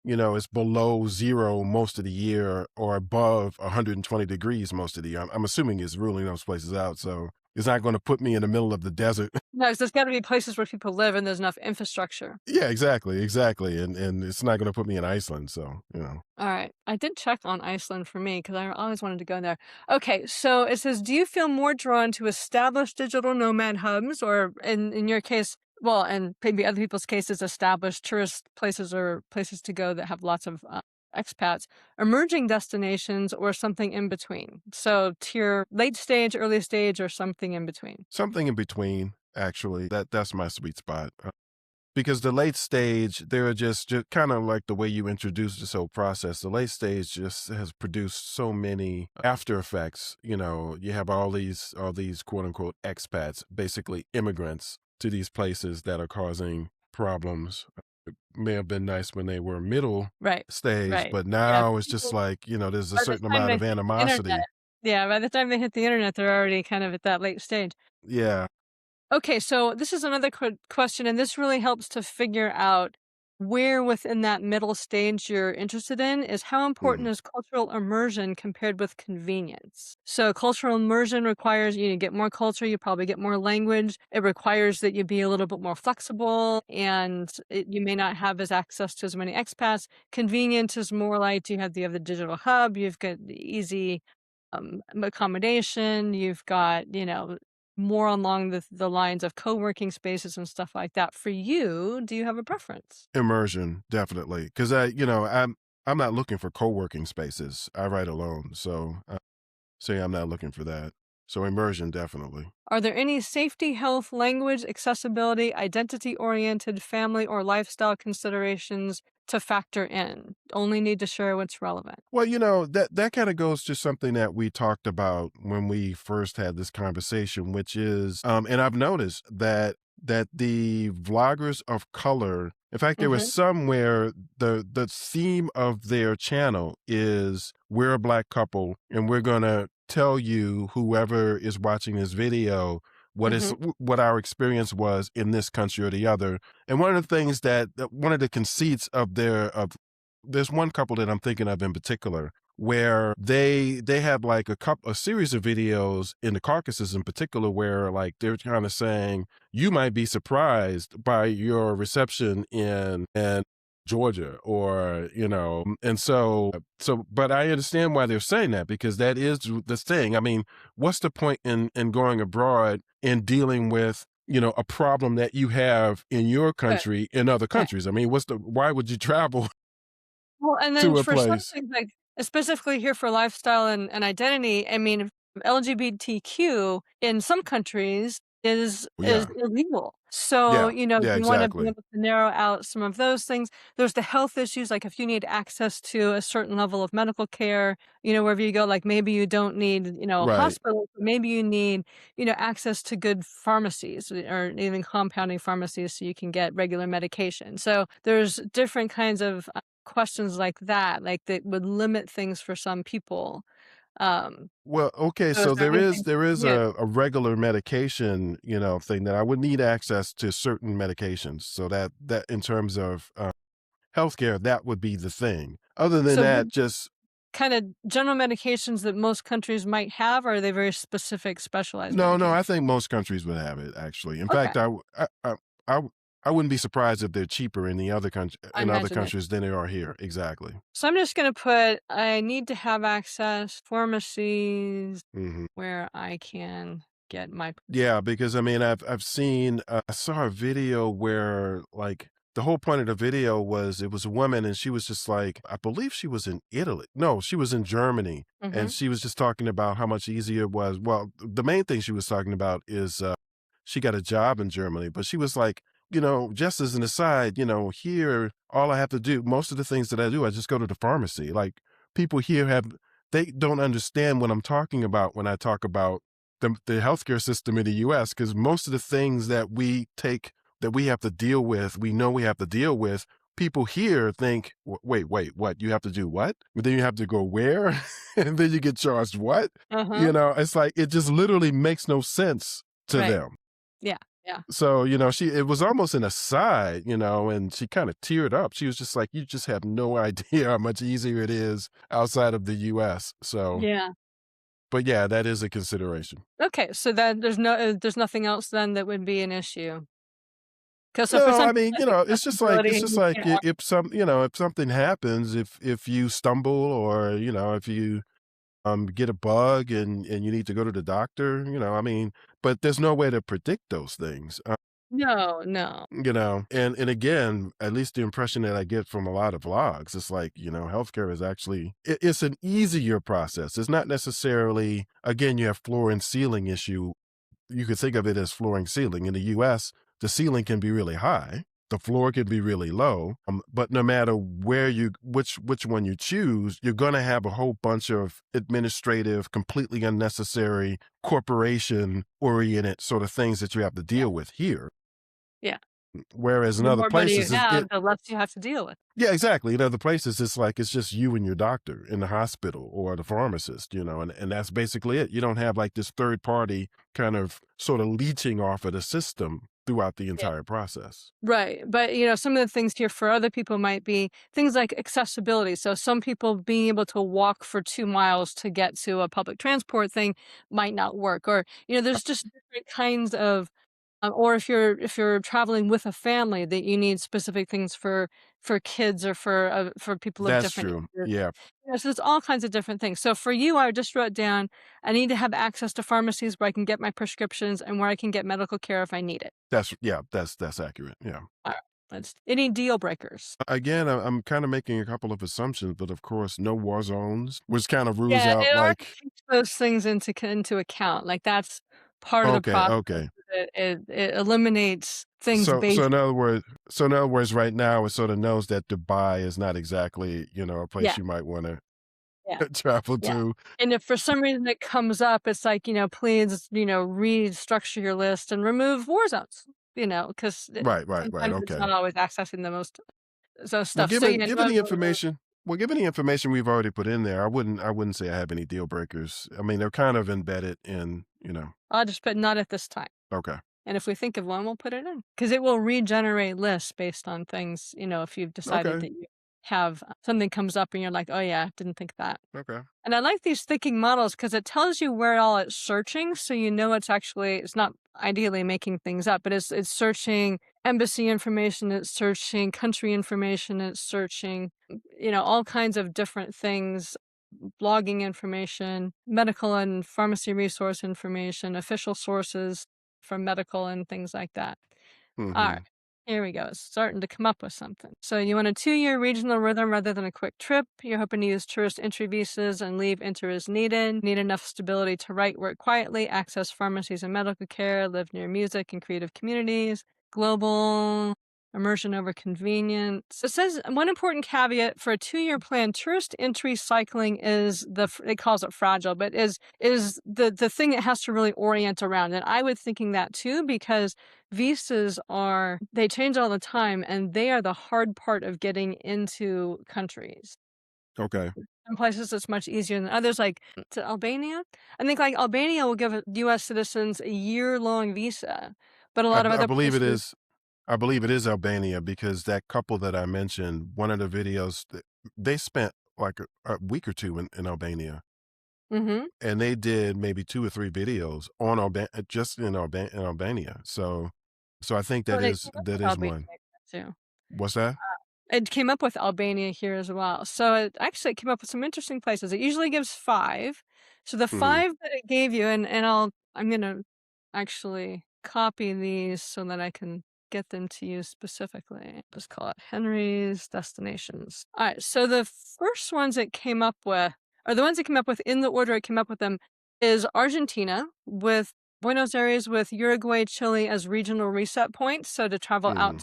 it's below zero most of the year or above 120 degrees most of the year. I'm assuming it's ruling those places out. So it's not going to put me in the middle of the desert. No, 'cause there's got to be places where people live and there's enough infrastructure. Yeah, exactly, exactly. And it's not going to put me in Iceland. So. All right. I did check on Iceland for me because I always wanted to go there. Okay. So it says, do you feel more drawn to established digital nomad hubs or in your case, well, and maybe other people's cases, established tourist places or places to go that have lots of expats, emerging destinations, or something in between? So tier late stage, early stage, or something in between. Something in between, actually. That's my sweet spot. Because the late stage, they're just kind of like the way you introduce this whole process. The late stage just has produced so many after effects. You have all these quote unquote expats, basically immigrants to these places that are causing problems. may have been nice when they were middle Right, stage, right. but Yeah, now it's just people like, there's a by the certain time amount they of hit the internet animosity. yeah, by the time they hit the internet, they're already kind of at that late stage. Yeah. Okay, so this is another question, and this really helps to figure out where within that middle stage you're interested in is how important Mhm. is cultural immersion compared with convenience. So, cultural immersion requires you to get more culture, you probably get more language. It requires that you be a little bit more flexible, and you may not have as access to as many expats. Convenience is more like you have the digital hub, you've got the easy accommodation, you've got, more along the lines of co-working spaces and stuff like that. For you, do you have a preference? Immersion, definitely, 'cause I'm not looking for co-working spaces. I write alone, so, say I'm not looking for that. So immersion, definitely. Are there any safety, health, language, accessibility, identity-oriented, family, or lifestyle considerations to factor in? Only need to share what's relevant. Well, that kinda goes to something that we talked about when we first had this conversation, which is, and I've noticed that the vloggers of color, in fact, there was Mhm, some where the theme of their channel is, "We're a black couple, and we're gonna tell you, whoever is watching this video, mhm, what our experience was in this country or the other." And one of the things that one of the conceits of there's one couple that I'm thinking of in particular where they have like a series of videos in the Caucasus in particular where like they're kind of saying you might be surprised by your reception in Georgia or and so but I understand why they're saying that because that is the thing. I mean, what's the point in going abroad and dealing with a problem that you have in your good, country in other okay. countries? I mean, why would you travel Well, and then to a for some place? things, like, specifically here for lifestyle and identity, I mean, LGBTQ in some countries is Yeah. illegal. So, Yeah. Yeah, you wanna be exactly. able to narrow out some of those things. There's the health issues, like, if you need access to a certain level of medical care, wherever you go, like, maybe you don't need, Right. hospitals, but maybe you need, access to good pharmacies or even compounding pharmacies so you can get regular medication. So, there's different kinds of questions like, that would limit things for some people. Um, Well, okay, so is so there anything there is yeah, a regular medication, thing that I would need access to certain medications. So that in terms of healthcare, that would be the thing. Other than so that, would just kinda general medications that most countries might have, or are they very specific specialized no, no, medication? I think most countries would have it actually. In Okay, fact, I wouldn't be surprised if they're cheaper I in other imagine it. countries than they are here. Exactly. So I'm just gonna put, "I need to have access pharmacies Mhm. where I can get my" Yeah, because I mean, I've seen I saw a video where like the whole point of the video was it was a woman and she was just like I believe she was in Italy. No, she was in Germany and Mhm, she was just talking about how much easier it was. Well, the main thing she was talking about is she got a job in Germany, but she was like, just as an aside, here all I have to do, most of the things that I do, I just go to the pharmacy. Like people here they don't understand what I'm talking about when I talk about the healthcare system in the US because most of the things that we have to deal with, we know we have to deal with. People here think, wait, what? You have to do what? But then you have to go where? And then you get charged what? uh-huh, It's like it just literally makes no sense to right, them. yeah, yeah, So, it was almost an aside, and she kind of teared up. She was just like, you just have no idea how much easier it is outside of the US. So, yeah. but yeah, that is a consideration. Okay, so then there's nothing else then that would be an issue? 'Cause so for No, some I people, mean, I think it's accessibility, just you like can't if if something happens, if you stumble or, if you get a bug and you need to go to the doctor, I mean, but there's no way to predict those things. no, no. And again, at least the impression that I get from a lot of vlogs, it's like, healthcare is actually it's an easier process. It's not necessarily again, you have floor and ceiling issue. You could think of it as floor and ceiling. In the US, the ceiling can be really high. The floor can be really low. But no matter which one you choose, you're gonna have a whole bunch of administrative, completely unnecessary, corporation oriented sort of things that you have to Yeah, deal with here. yeah. Whereas in The other more money you places, have, the less you have to deal with. yeah, exactly. In other places, it's like it's just you and your doctor in the hospital or the pharmacist, and that's basically it. You don't have like this third party kind of sort of leeching off of the system throughout the Yeah. entire process. Right, but, some of the things here for other people might be things like accessibility, so some people being able to walk for 2 miles to get to a public transport thing might not work, or, there's just different kinds of or if you're traveling with a family that you need specific things for kids or for people of That's different true. ages. Yeah, So it's all kinds of different things. So for you, I just wrote down, I need to have access to pharmacies where I can get my prescriptions and where I can get medical care if I need it. that's accurate. Yeah. Alright, that's any deal breakers? Again, I'm kind of making a couple of assumptions, but of course, no war zones, which kind of rules Yeah, out it already like, takes those things into account, like, that's part of the okay, process. okay. It eliminates things So, based. so in other words, right now, it sort of knows that Dubai is not exactly, a place Yeah, you might want yeah. to travel Yeah, to. and if for some reason it comes up, it's like, please, restructure your list and remove war zones, because Right. sometimes it's Okay. not always accessing the most so Well, stuff. So, given yeah, given the information, given the information we've already put in there, I wouldn't say I have any deal breakers. I mean, they're kind of embedded in. I'll just put not at this time, Okay. and if we think of one, we'll put it in because it will regenerate lists based on things, if you've decided Okay. that you have something comes up and you're like, "Oh, yeah, didn't think of that." Okay. And I like these thinking models because it tells you where all it's searching, so it's not ideally making things up, but it's searching embassy information, it's searching country information, it's searching, all kinds of different things, blogging information, medical and pharmacy resource information, official sources from medical and things like that. All right. Hmm. Here we go. It's starting to come up with something. So you want a 2-year regional rhythm rather than a quick trip. You're hoping to use tourist entry visas and leave enter as needed. Need enough stability to write, work quietly, access pharmacies and medical care, live near music and creative communities. Global immersion over convenience. It says one important caveat for a 2-year plan: tourist entry cycling is it calls it fragile, but is the thing it has to really orient around. And I was thinking that too because visas they change all the time and they are the hard part of getting into countries. Okay. Some places it's much easier than others, like to Albania. I think like Albania will give US citizens a year-long visa, but a I, lot of I other believe it places. is. I believe it is Albania because that couple that I mentioned, one of the videos, they spent like a week or two in Albania, Mhm. and they did maybe 2 or 3 videos on just in Albania. So I think Oh, that they is came up that with is Albania one. too. What's that? It came up with Albania here as well. So it came up with some interesting places. It usually gives 5. So the Hmm. 5 that it gave you, and I'm gonna actually copy these so that I can get them to you specifically. Let's call it Henry's destinations. All right. So the first ones it came up with, or the ones it came up with in the order it came up with them, is Argentina with Buenos Aires with Uruguay, Chile as regional reset points. So to travel Hmm.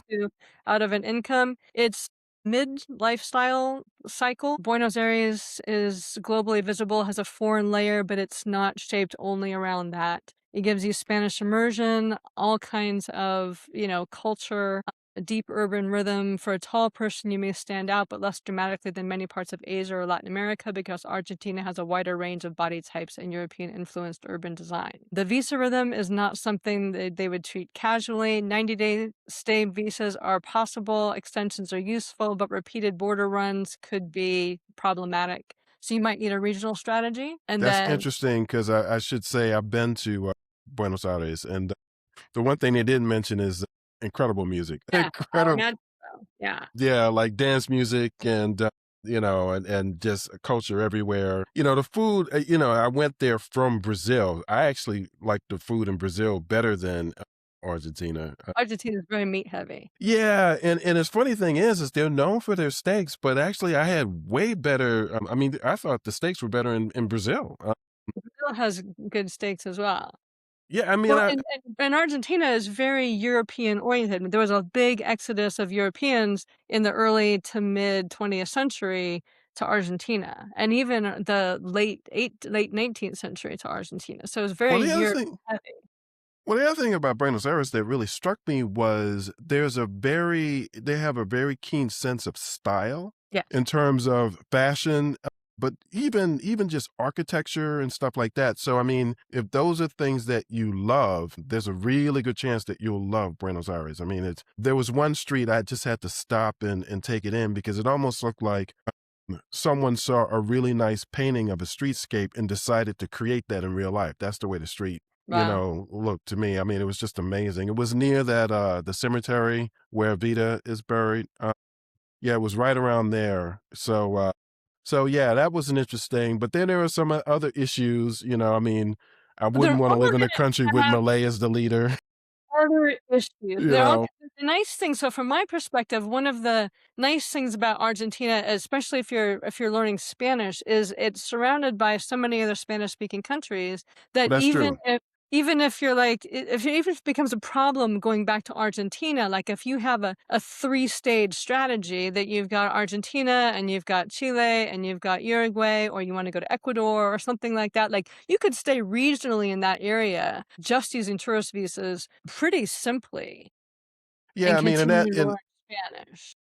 out of an income. It's mid-lifestyle cycle. Buenos Aires is globally visible, has a foreign layer, but it's not shaped only around that. It gives you Spanish immersion, all kinds of, culture, a deep urban rhythm. For a tall person, you may stand out, but less dramatically than many parts of Asia or Latin America because Argentina has a wider range of body types and European influenced urban design. The visa rhythm is not something that they would treat casually. 90-day stay visas are possible, extensions are useful, but repeated border runs could be problematic. So you might need a regional strategy. And That's then, interesting because I should say I've been to Buenos Aires, and the one thing they didn't mention is incredible music. yeah, I Incredible, imagine so. Yeah. yeah, like dance music and and just culture everywhere. The food. I went there from Brazil. I actually like the food in Brazil better than Argentina. Argentina is very meat heavy. Yeah, and its funny thing is they're known for their steaks, but actually I had way better. I mean, I thought the steaks were better in Brazil. Brazil has good steaks as well. Yeah, I mean, Well, and Argentina is very European oriented. There was a big exodus of Europeans in the early to mid 20th century to Argentina, and even the late 19th century to Argentina. So it's well, very the other Europe thing. heavy. Well, the other thing about Buenos Aires that really struck me was they have a very keen sense of style in Yes. terms of fashion, but even just architecture and stuff like that. So, I mean, if those are things that you love, there's a really good chance that you'll love Buenos Aires. I mean, there was one street I just had to stop and take it in because it almost looked like someone saw a really nice painting of a streetscape and decided to create that in real life. That's the way the street, Wow. looked to me. I mean, it was just amazing. It was near that the cemetery where Vita is buried. Yeah, it was right around there. So yeah, that was an interesting. But then there were some other issues. I mean, I But they're wouldn't want to all live in a country gonna with have Malay as the leader. harder issues. You They're all know, the nice thing so from my perspective, one of the nice things about Argentina, especially if you're learning Spanish, is it's surrounded by so many other Spanish-speaking countries that that's true. even if you're like even if it becomes a problem going back to Argentina, like if you have a three-stage strategy that you've got Argentina and you've got Chile and you've got Uruguay, or you wanna go to Ecuador or something like that, like, you could stay regionally in that area just using tourist visas pretty simply Yeah, and I mean, and that continue to and learn Spanish.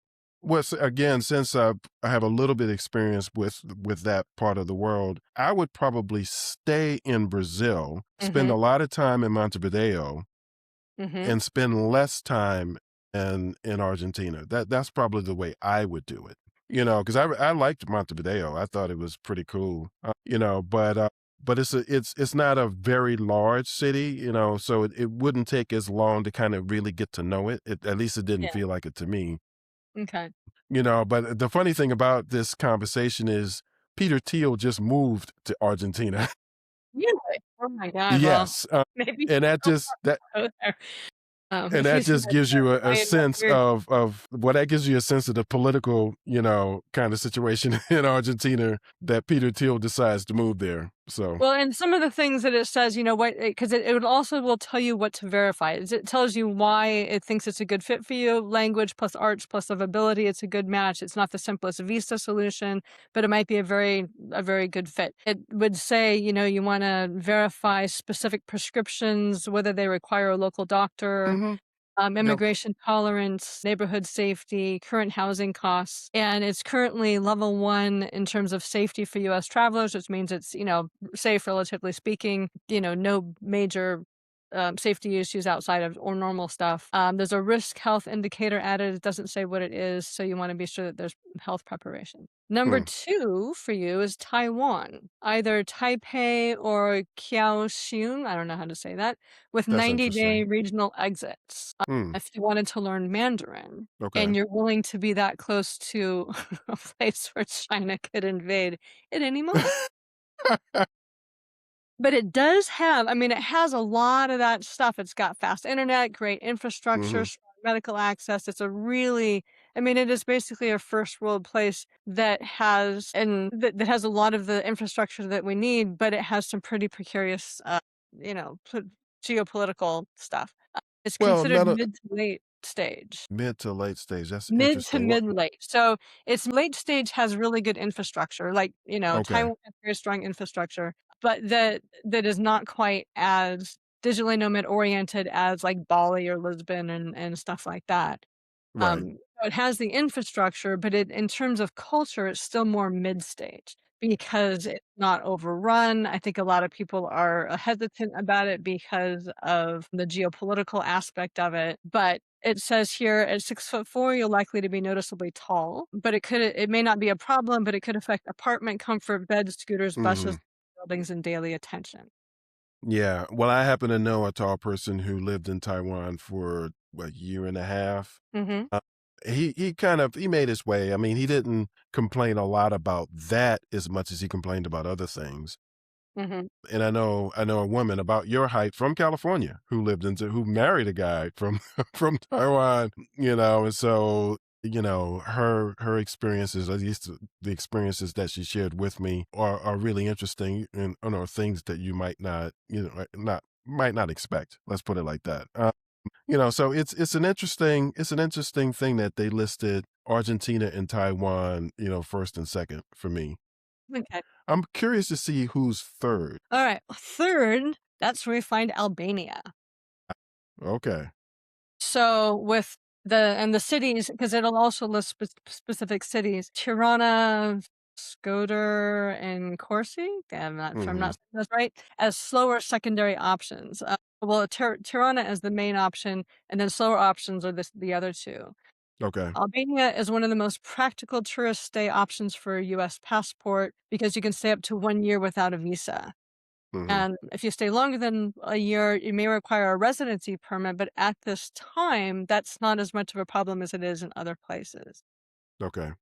again, since I have a little bit experience with that part of the world, I would probably stay in Brazil, spend a Mhm, lot of time in Montevideo, mhm, and spend less time in Argentina. That's probably the way I would do it. Because I liked Montevideo. I thought it was pretty cool. But it's not a very large city. So it wouldn't take as long to kind of really get to know it. At least it didn't yeah, feel like it to me. m'kay. But the funny thing about this conversation is Peter Thiel just moved to Argentina. Really? Oh my god, well, Yes, maybe and that don't just that go there. and If that you see just that gives you a giant sense weird that gives you a sense of the political, kind of situation in Argentina that Peter Thiel decides to move there. So, well, and some of the things that it says, what because it would also will tell you what to verify. It tells you why it thinks it's a good fit for you, language plus arts plus livability, it's a good match. It's not the simplest visa solution, but it might be a very good fit. It would say, you wanna verify specific prescriptions, whether they require a local doctor, mhm, yep, immigration tolerance, neighborhood safety, current housing costs, and it's currently level 1 in terms of safety for US travelers, which means it's, safe relatively speaking, no major safety issues outside of or normal stuff. There's a risk health indicator added. It doesn't say what it is, so you want to be sure that there's health preparation. Number mm, 2 for you is Taiwan, either Taipei or Kaohsiung. I don't know how to say that, with that's 90-day interesting. regional exits. Mm, If you wanted to learn Mandarin and okay. you're willing to be that close to a place where China could invade at any moment. But it does have, I mean, it has a lot of that stuff. It's got fast internet, great infrastructure, Mhm. strong medical access. It's a really, I mean, it is basically a first world place that has a lot of the infrastructure that we need, but it has some pretty precarious, you know, po geopolitical stuff. It's Well, considered not a mid to late stage. mid to late stage. That's Mid to interesting. What? mid-late. So, its late stage has really good infrastructure, like, Okay. Taiwan has very strong infrastructure, but that is not quite as digitally nomad oriented as, like, Bali or Lisbon and stuff like that. Right. So it has the infrastructure, but in terms of culture, it's still more mid-stage because it's not overrun. I think a lot of people are hesitant about it because of the geopolitical aspect of it. But it says here at 6'4", you're likely to be noticeably tall, but it may not be a problem, but it could affect apartment comfort, beds, scooters, buses, Mhm. buildings, and daily attention. Yeah. Well, I happen to know a tall person who lived in Taiwan for a year and a half. Mhm, Uh, he made his way. I mean, he didn't complain a lot about that as much as he complained about other things. mhm. And I know a woman about your height from California who married a guy from from Taiwan, and so her experiences, at least the experiences that she shared with me, are really interesting and are things that you might not expect. Let's put it like that. So it's an interesting thing that they listed Argentina and Taiwan, first and second for me. Okay. I'm curious to see who's third. Alright, 3rd, that's where we find Albania. Okay. So with the cities, because it'll also list specific cities, Tirana, Skoder, and Corsi. I'm not sure I'm Mhm. not saying that's right, as slower secondary options. Well, Tirana is the main option, and then slower options are the other two. Okay. Albania is one of the most practical tourist stay options for a US passport because you can stay up to 1 year without a visa. Mhm. And if you stay longer than a year, you may require a residency permit, but at this time, that's not as much of a problem as it is in other places. Okay.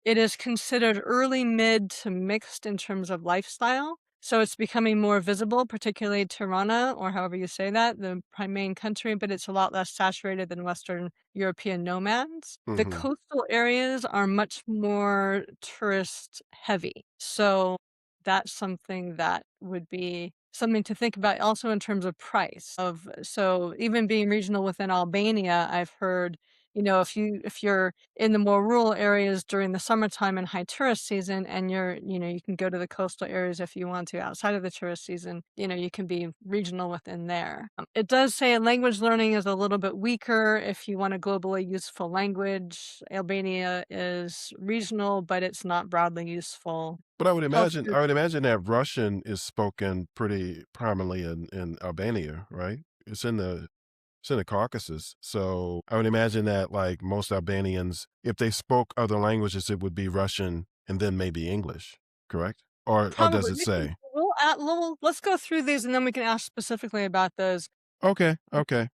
It is considered early mid to mixed in terms of lifestyle. So it's becoming more visible, particularly Tirana, or however you say that, the main country, but it's a lot less saturated than Western European nomads. The Mhm. coastal areas are much more tourist heavy. So that's something that would be something to think about also in terms of price of so even being regional within Albania, I've heard, if you're in the more rural areas during the summertime and high tourist season and you can go to the coastal areas if you want to outside of the tourist season, you can be regional within there. It does say language learning is a little bit weaker if you want a globally useful language. Albania is regional, but it's not broadly useful. But I would imagine Healthcare. that Russian is spoken pretty prominently in Albania, right? It's in the Caucasus. So I would imagine that like most Albanians, if they spoke other languages, it would be Russian and then maybe English, correct? Or does Probably. it say? Let's go through these and then we can ask specifically about those. Okay, okay.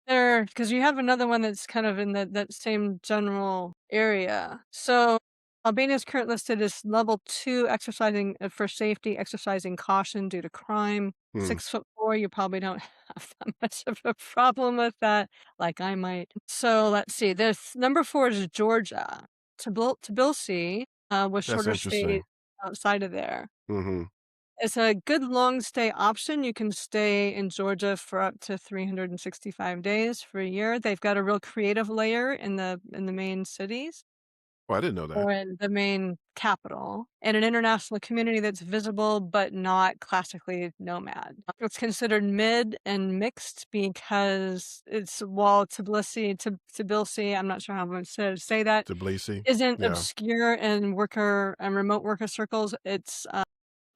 There, because you have another one that's kind of in that same general area. So, Albania's current listed is level 2 exercising for safety, exercising caution due to crime. Hmm. 6'4", you probably don't have that much of a problem with that, like I might. So let's see. This number 4 is Georgia. Tbilisi, with That's shorter stays interesting. outside of there. Hmm. It's a good long stay option. You can stay in Georgia for up to 365 days for a year. They've got a real creative layer in the main cities Well, I didn't know that. or in the main capital, and an international community that's visible but not classically nomad. It's considered mid and mixed because it's while Tbilisi, I'm not sure how much to say that, Tbilisi. isn't Yeah. obscure in worker and remote worker circles.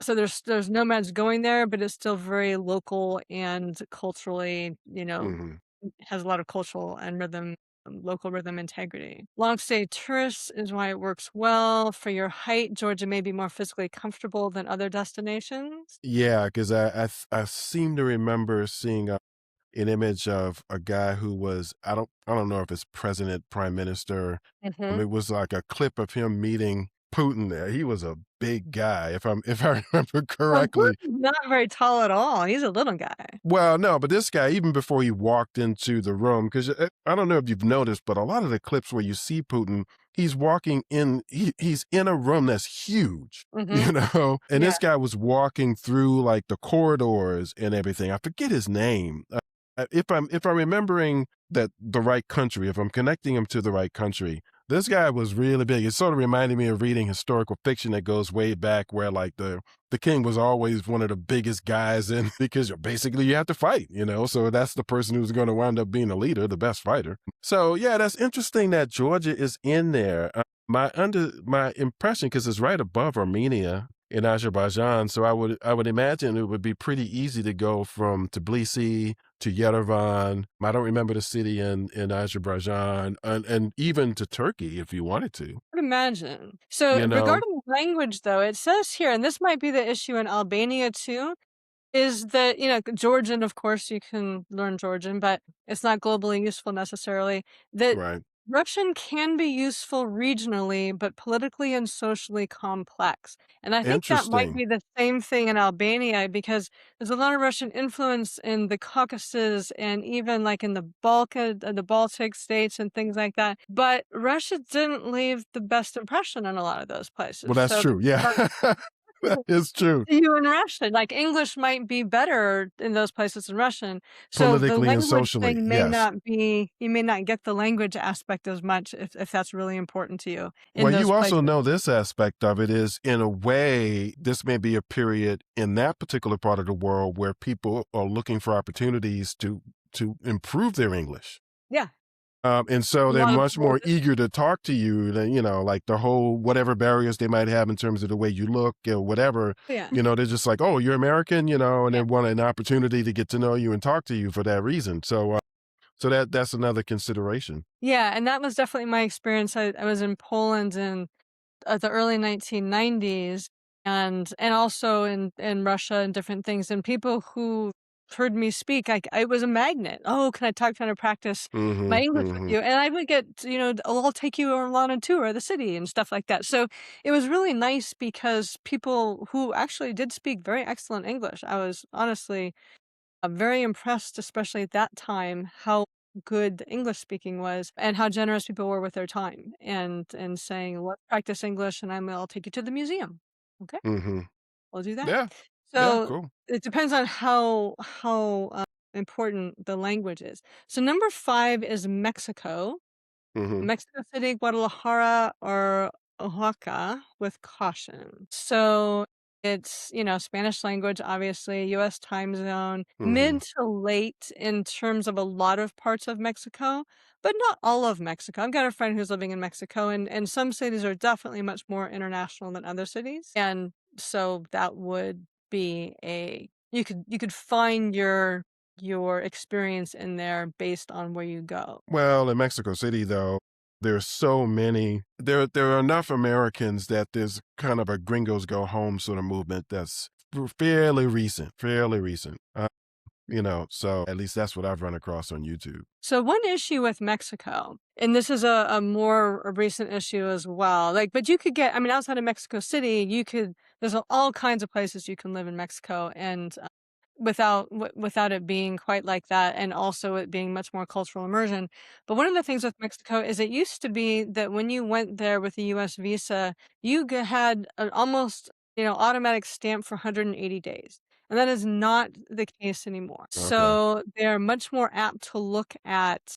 So there's nomads going there, but it's still very local and culturally, Hmm. has a lot of cultural and local rhythm integrity. Long stay tourists is why it works well. For your height, Georgia may be more physically comfortable than other destinations. Yeah, because I seem to remember seeing an image of a guy who was I don't know if it's president, prime minister. Mhm. It was like a clip of him meeting Putin there. He was a big guy, if I remember Well, correctly. Putin's not very tall at all. He's a little guy. Well, no, but this guy, even before he walked into the room, because I don't know if you've noticed, but a lot of the clips where you see Putin, he's walking in, he's in a room that's huge, Mhm. and Yeah. this guy was walking through like the corridors and everything. I forget his name. If I'm remembering that the right country, if I'm connecting him to the right country, this guy was really big. It sort of reminded me of reading historical fiction that goes way back where like the king was always one of the biggest guys in because basically you have to fight. So that's the person who's going to wind up being a leader, the best fighter. So yeah, that's interesting that Georgia is in there. My impression, because it's right above Armenia in Azerbaijan, so I would imagine it would be pretty easy to go from Tbilisi to Yerevan. I don't remember the city in Azerbaijan, and even to Turkey if you wanted to. Would imagine. So You know, regarding language though, it says here, and this might be the issue in Albania too, is that, Georgian, of course, you can learn Georgian, but it's not globally useful necessarily. That right? Russian can be useful regionally, but politically and socially complex. And I think that might Interesting. be the same thing in Albania because there's a lot of Russian influence in the Caucasus and even like in the Baltic states and things like that. But Russia didn't leave the best impression in a lot of those Well, places. that's So true. Yeah, that is true. you in Russian. Like, English might be better in those places than Russian. So the Politically and language socially, thing may yes. not be you may not get the language aspect as much if that's really important to you in Well, those you also places. know this aspect of it is, in a way, this may be a period in that particular part of the world where people are looking for opportunities to improve their English. Yeah, And so a they're lot of much people more eager to talk to you than, like the whole whatever barriers they might have in terms of the way you look or whatever, yeah, they're just like, oh, you're American, and they yeah. want an opportunity to get to know you and talk to you for that reason. So that's another consideration. Yeah, and that was definitely my experience. I was in Poland in the early 1990s, and also in Russia and different things, and people who heard me speak, I was a magnet. "Oh, can I talk? Can I practice my Mhm, English with mhm. you?" And I would get, "Oh, I'll take you on a tour of the city," and stuff like that. So, it was really nice because people who actually did speak very excellent English, I was honestly I'm very impressed, especially at that time, how good the English speaking was and how generous people were with their time and saying, "Let's practice English, and I'll take you to the museum." Okay, Mhm. we'll do that. Yeah. Yeah, So cool. it depends on how important the language is. So number 5 is Mexico. Mhm. Mexico City, Guadalajara, or Oaxaca with caution. So it's, Spanish language, obviously, US time zone, Mhm. mid to late in terms of a lot of parts of Mexico, but not all of Mexico. I've got a friend who's living in Mexico, and some cities are definitely much more international than other cities. And so that would be you could find your experience in there based on where you go. Well, in Mexico City, though, there's so many there are enough Americans that there's kind of a gringos go home sort of movement that's fairly recent, fairly recent. So at least that's what I've run across on YouTube. So one issue with Mexico, and this is a more a recent issue as well. But you could get, I mean, outside of Mexico City, there's all kinds of places you can live in Mexico, and without it being quite like that, and also it being much more cultural immersion. But one of the things with Mexico is it used to be that when you went there with a U.S. visa, had an almost automatic stamp for 180 days. And that is not the case anymore. Okay. So they're much more apt to look at,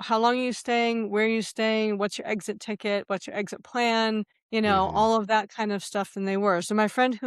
how long are you staying, where are you staying, what's your exit ticket, what's your exit plan, Mhm. all of that kind of stuff than they were. So my friend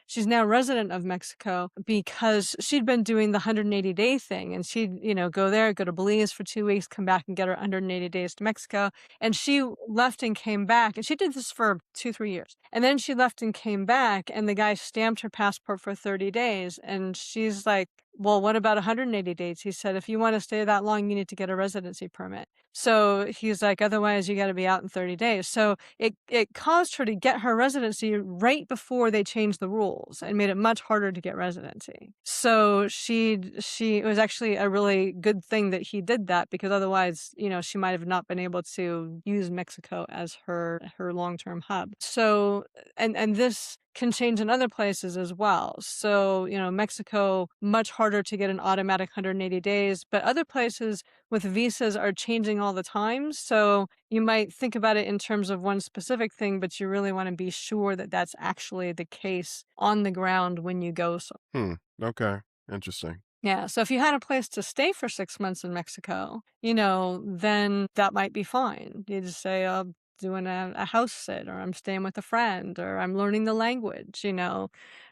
she's now resident of Mexico because she'd been doing the 180-day thing, and she'd, go there, go to Belize for 2 weeks, come back and get her 180 days to Mexico. And she left and came back, and she did this for 2, 3 years. And then she left and came back, and the guy stamped her passport for 30 days. And she's like, "Well, what about 180 days?" He said, "If you want to stay that long, you need to get a residency permit." So he's like, "Otherwise, you got to be out in 30 days." So it caused her to get her residency right before they changed the rules and made it much harder to get residency. So it was actually a really good thing that he did that, because otherwise, she might have not been able to use Mexico as her long-term hub. So and this can change in other places as well. So, Mexico, much harder to get an automatic 180 days, but other places with visas are changing all the time. So you might think about it in terms of one specific thing, but you really want to be sure that that's actually the case on the ground when you go. So, Hmm. Okay. Interesting. yeah. So if you had a place to stay for 6 months in Mexico, then that might be fine. You just say, "I'm doing a house sit, or I'm staying with a friend, or I'm learning the language,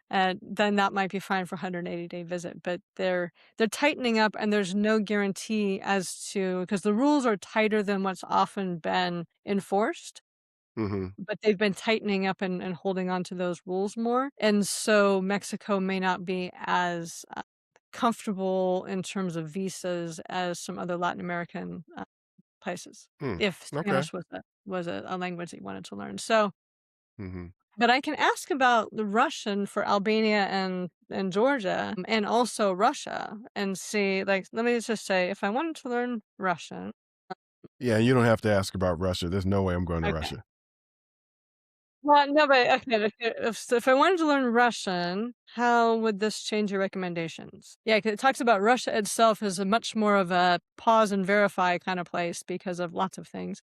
and then that might be fine for a 180-day visit. But they're tightening up, and there's no guarantee as to, because the rules are tighter than what's often been enforced, Mhm. but they've been tightening up and holding on to those rules more. And so Mexico may not be as comfortable in terms of visas as some other Latin American places, Hmm. if Okay. Spanish was a language that you wanted to learn. So, Mhm. but I can ask about the Russian for Albania and Georgia, and also Russia, and see, like, let me just say, if I wanted to learn Russian, Yeah, you don't have to ask about Russia. There's no way I'm going to okay. Russia. Well, no, but okay, if I wanted to learn Russian, how would this change your recommendations? Yeah, 'cause it talks about Russia itself as a much more of a pause and verify kind of place because of lots of things.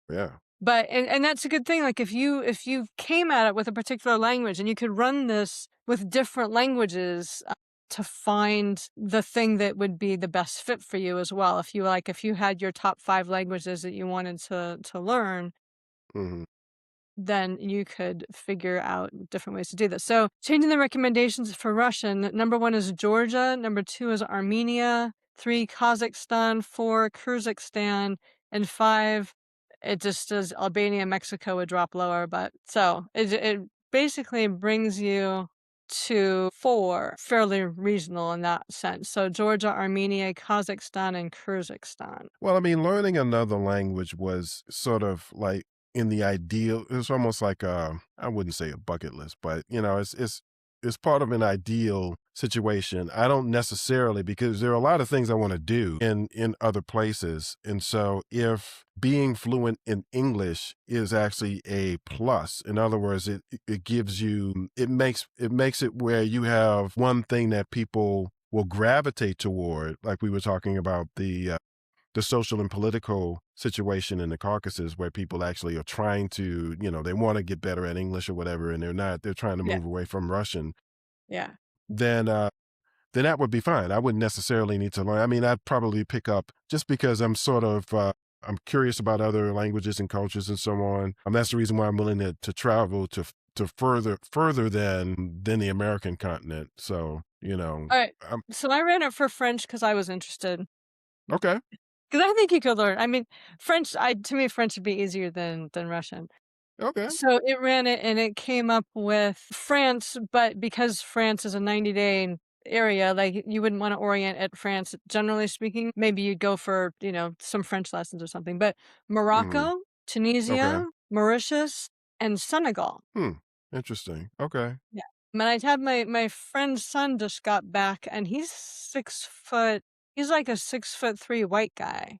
Yeah. But and that's a good thing, like, if you came at it with a particular language and you could run this with different languages, to find the thing that would be the best fit for you as well. If you had your top 5 languages that you wanted to learn, Mhm. then you could figure out different ways to do this. So, changing the recommendations for Russian, number 1 is Georgia, number 2 is Armenia, 3 Kazakhstan, 4 Kyrgyzstan, and 5 it just does Albania, Mexico would drop lower, but so it basically brings you to 4 fairly reasonable in that sense. So Georgia, Armenia, Kazakhstan, and Kyrgyzstan. Well, I mean, learning another language was sort of like in the ideal. It's almost like I wouldn't say a bucket list, but it's part of an ideal situation. I don't necessarily, because there are a lot of things I want to do in other places, and so if being fluent in English is actually a plus, in other words, it gives you it makes it where you have one thing that people will gravitate toward, like we were talking about the social and political situation in the Caucasus, where people actually are trying to, they want to get better at English or whatever, and they're trying to Yeah, move away from Russian, yeah. then, then that would be fine. I wouldn't necessarily need to learn. I mean, I'd probably pick up just because I'm curious about other languages and cultures and so on. That's the reason why I'm willing to travel to further than the American continent. So, Alright, I'm so I ran it for French because I was interested. okay. Because I think you could learn. I mean, French. I to me, French would be easier than Russian. Okay. So it ran it, and it came up with France, but because France is a 90-day area, like you wouldn't want to orient at France. Generally speaking, maybe you'd go for some French lessons or something. But Hmm. Morocco, Okay. Tunisia, Mauritius, and Senegal. Hmm. Interesting. Okay. Yeah. But I had my friend's son just got back, and he's 6 foot. He's like a 6'3" white guy,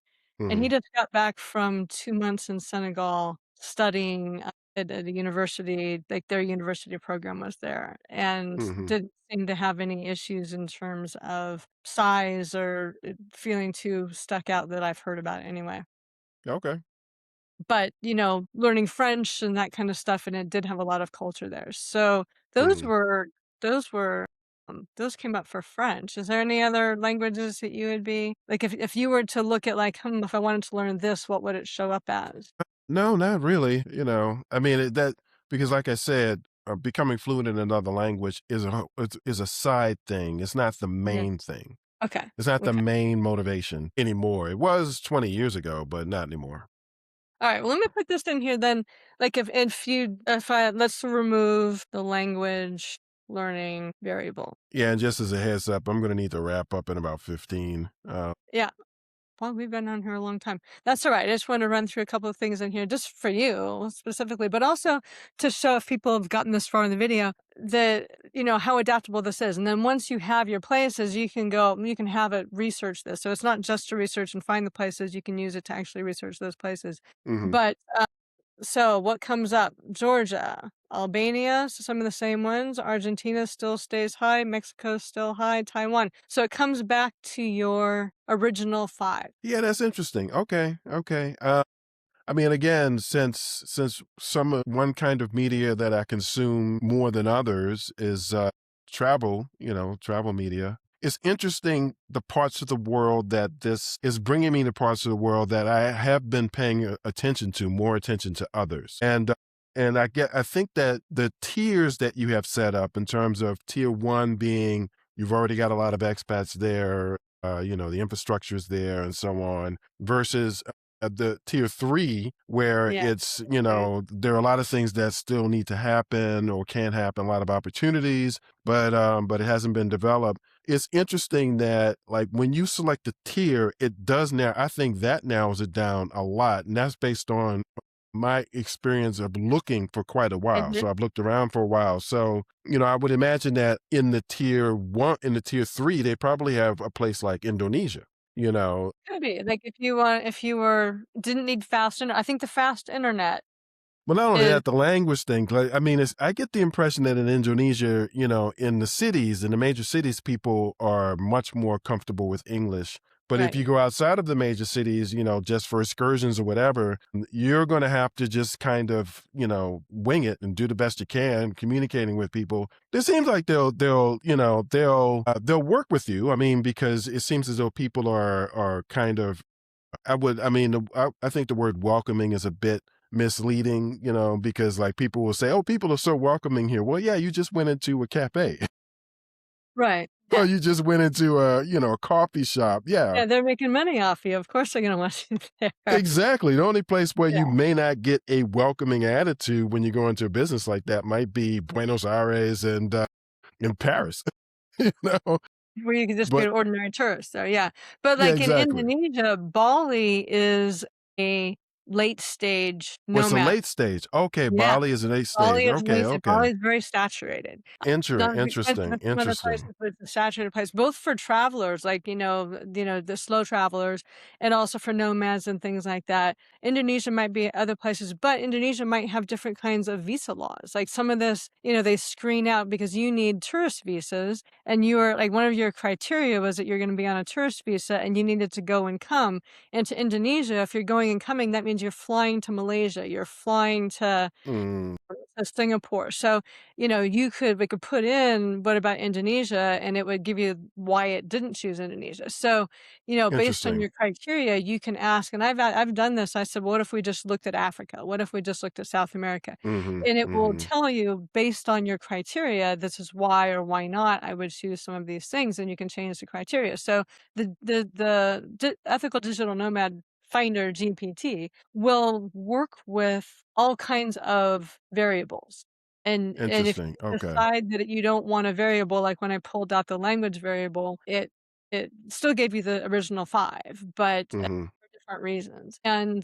and he Mhm. just got back from 2 months in Senegal studying at a university. Like their university program was there, and Mhm. didn't seem to have any issues in terms of size or feeling too stuck out that I've heard about anyway. Okay. But, learning French and that kind of stuff, and it did have a lot of culture there. So those Mhm. were those were those came up for French. Is there any other languages that you would be like if you were to look at like, if I wanted to learn this, what would it show up as? No, not really, I mean, because like I said, becoming fluent in another language is a side thing. It's not the Mhm. main thing. Okay. It's not the Okay. main motivation anymore. It was 20 years ago, but not anymore. All right. Well, let me put this in here then. Like if I let's remove the language learning variable. Yeah, and just as a heads up, I'm gonna need to wrap up in about 15. Yeah. Well, we've been on here a long time. That's all right. I just want to run through a couple of things in here just for you specifically, but also to show if people have gotten this far in the video that, how adaptable this is. And then once you have your places, you can have it research this. So it's not just to research and find the places, you can use it to actually research those places. Mhm. But so what comes up? Georgia, Albania, so some of the same ones. Argentina still stays high. Mexico still high. Taiwan. So it comes back to your original 5. Yeah, that's interesting. Okay, okay. I mean, again, since one kind of media that I consume more than others is travel, travel media. It's interesting the parts of the world that this is bringing me to parts of the world that I have been paying attention to, more attention to others, and I think that the tiers that you have set up in terms of tier one being you've already got a lot of expats there, the infrastructure is there and so on, versus the tier three, where Yeah. it's, Mhm. there are a lot of things that still need to happen or can happen, a lot of opportunities, but it hasn't been developed. It's interesting that like when you select the tier, it does now, I think that narrows it down a lot. And that's based on my experience of looking for quite a while. Mhm. So I've looked around for a while. So, I would imagine that in the tier one, in the tier three, they probably have a place like Indonesia, you know, Could be. Like if you were didn't need fast internet. I think the fast internet Well, not only is that, the language thing. Like, I mean, I get the impression that in Indonesia, in the cities, in the major cities, people are much more comfortable with English. But if you right. go outside of the major cities, just for excursions or whatever, you're going to have to just kind of, wing it and do the best you can communicating with people. It seems like they'll work with you. I mean, because it seems as though people are kind of I mean, I think the word welcoming is a bit misleading, because like people will say, oh, people are so welcoming here. Well, yeah, you just went into a cafe. Right. or you just went into a coffee shop. Yeah, Yeah, they're making money off you. Of course they're gonna want you there. exactly. The only place where Yeah. you may not get a welcoming attitude when you go into a business like that might be Buenos Aires and in Paris, you know. Where you could just be But an ordinary tourist there, yeah. But, yeah, like, in exactly. Indonesia, Bali is a late stage What's the nomad. late stage? Okay, Yeah. Bali is an late Bali stage. is Okay, late stage. okay. Bali is very saturated. Not as expensive Interesting, as some other interesting. places, but it's a saturated place, both for travelers, like, the slow travelers, and also for nomads and things like that. Indonesia might be other places, but Indonesia might have different kinds of visa laws. Like, some of this, they screen out because you need tourist visas, and you are like, one of your criteria was that you're gonna be on a tourist visa and you needed to go and come. And to Indonesia, if you're going and coming, that means you're flying to Malaysia, you're flying to Mm, Singapore. So, we could put in what about Indonesia, and it would give you why it didn't choose Indonesia. So, based on interesting. your criteria, you can ask, and I've done this. I said, what if we just looked at Africa? What if we just looked at South America? Mhm, And it will mhm. tell you based on your criteria, this is why or why not I would choose some of these things, and you can change the criteria. So the ethical digital nomad finder GPT will work with all kinds of variables. And if Interesting, you okay. decide that you don't want a variable, like when I pulled out the language variable, it still gave you the original 5, but, Mhm, for different reasons. And,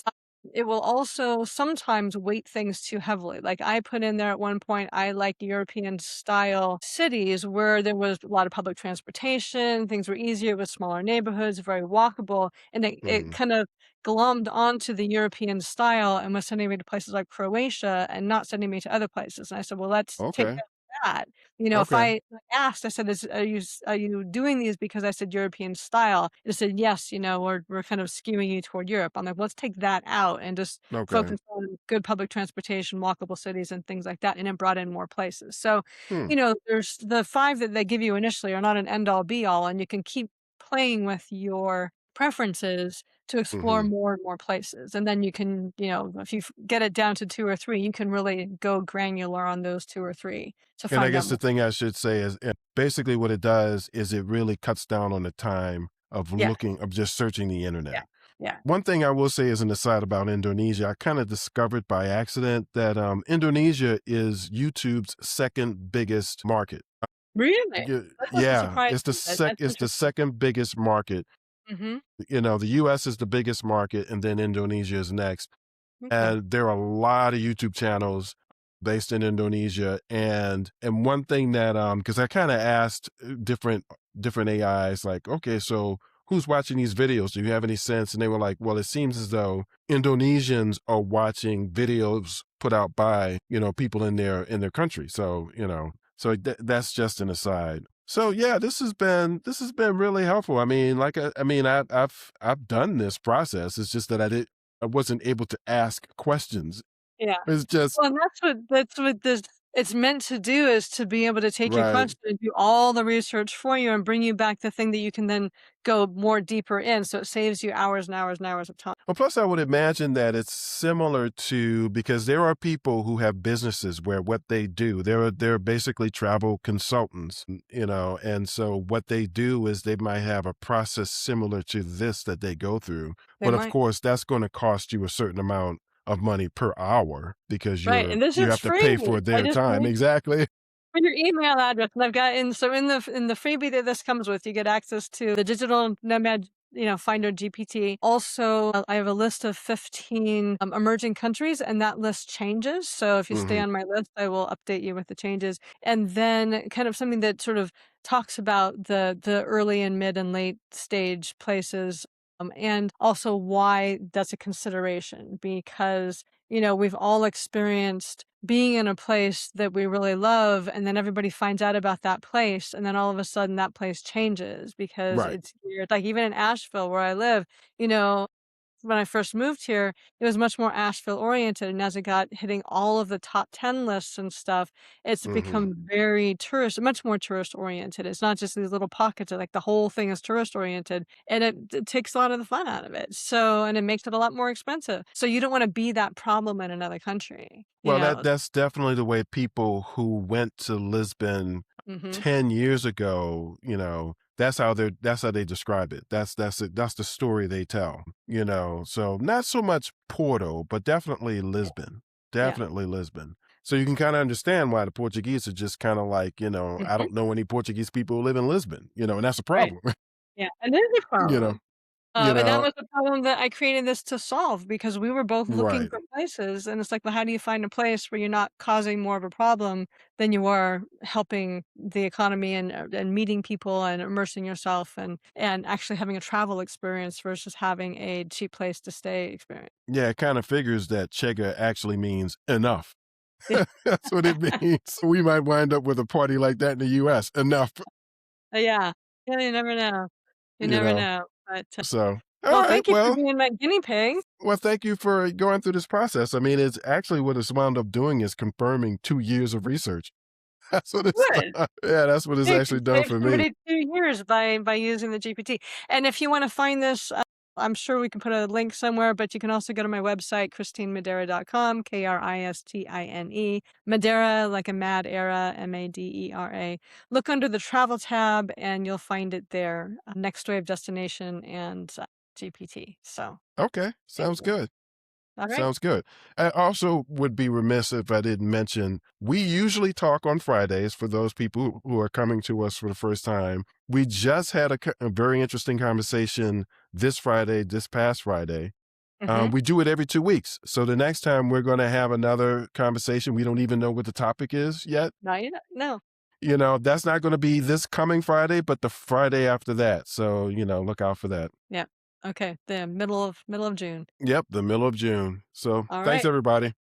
it will also sometimes weight things too heavily. Like, I put in there at one point, I like European style cities where there was a lot of public transportation, things were easier with smaller neighborhoods, very walkable, and it mhm. kind of glommed onto the European style and was sending me to places like Croatia and not sending me to other places. And I said, "Well, let's take Okay, out that." If okay. I asked, I said, are you doing these because I said European style?" It said, "Yes, we're kind of skewing you toward Europe." I'm like, "Let's take that out and just Okay. focus on good public transportation, walkable cities, and things like that," and it brought in more places. So, Hmm, there's the 5 that they give you initially are not an end all be all, and you can keep playing with your preferences to explore mhm. more and more places. And then you can, if you get it down to 2 or 3, you can really go granular on those 2 or 3 to And I find out guess more. the thing I should say is, basically what it does is it really cuts down on the time Yeah, of just searching the yeah, internet. yeah. One thing I will say as an aside about Indonesia, I kinda discovered by accident that, Indonesia is YouTube's 2nd biggest market. Really? Yeah, That doesn't yeah, surprise me, but that's it's the interesting. 2nd biggest market. Mhm. The US is the biggest market, and then Indonesia is next. Okay. And there are a lot of YouTube channels based in Indonesia, and one thing that because I kind of asked different AIs like, okay, so who's watching these videos? Do you have any sense? And they were like, well, it seems as though Indonesians are watching videos put out by people in their country. So that's just an aside. So yeah, this has been really helpful. I mean, I've done this process. It's just that I wasn't able to ask questions. Yeah. It's just Well, and that's what this it's meant to do is to be able to take your right. question and do all the research for you and bring you back the thing that you can then go more deeper in, so it saves you hours and hours and hours of time. Well, plus I would imagine that it's similar to because there are people who have businesses where what they do, they're basically travel consultants, and so what they do is they might have a process similar to this that they go through. They But of might. course, that's going to cost you a certain amount of money per hour because Right, and this you is have to pay for free. I their just time. need Exactly. for your email address, and I've got in the freebie that this comes with, you get access to the digital nomad, finder GPT. Also, I have a list of 15 emerging countries, and that list changes. So if you stay Hmm. on my list, I will update you with the changes. And then kind of something that sort of talks about the early and mid and late stage places. And also why that's a consideration because we've all experienced being in a place that we really love, and then everybody finds out about that place, and then all of a sudden that place changes because Right. it's weird. Like even in Asheville where I live, you know, when I first moved here, it was much more Asheville oriented, and as it got hitting all of the top 10 lists and stuff, it's Hmm. become very much more tourist oriented. It's not just these little pockets, like the whole thing is tourist oriented, and it takes a lot of the fun out of it. So, and it makes it a lot more expensive. So you don't want to be that problem in another country, you Well, know? that's definitely the way people who went to Lisbon Mhm. 10 years ago, that's how they describe it. That's the story they tell, So not so much Porto, but definitely Yeah. Lisbon. Yeah. Definitely Lisbon. So you can kind of understand why the Portuguese are just kind of like, I Mhm. don't know any Portuguese people who live in Lisbon, and that's a Right. problem. Yeah, and it is a you know, problem. you And that know, was the problem that I created this to solve because we were both looking right. for places, and it's like, well, how do you find a place where you're not causing more of a problem than you are helping the economy and meeting people and immersing yourself and actually having a travel experience versus having a cheap place to stay experience. Yeah, it kind of figures that Chega actually means enough. That's what it means. So we might wind up with a party like that in the US. Enough, Yeah. Yeah, you never know. You you never know. know, but, So, all well, right. thank you for being my guinea pig. Well, thank you for going through this process. I mean, it's actually what it's wound up doing is confirming 2 years of research. That's what it's done. Good. Yeah, that's what it's Yeah, you actually could done save for me. somebody 2 years by using the GPT. And if you wanna find this, I'm sure we can put a link somewhere, but you can also go to my website, christinemadera.com, Kristine, Madeira, like a mad era, Madera. Look under the travel tab, and you'll find it there, next wave destination and, GPT. So, Okay, thank sounds you. good. Alright. Sounds good. I also would be remiss if I didn't mention we usually talk on Fridays for those people who are coming to us for the first time. We just had a very interesting conversation this Friday, this past Friday. Mhm. We do it every 2 weeks. So the next time we're going to have another conversation. We don't even know what the topic is yet. No, you don't no. That's not going to be this coming Friday, but the Friday after that. So, look out for that. Yeah. Okay, the middle of June. Yep, the middle of June. So thanks, Alright. everybody.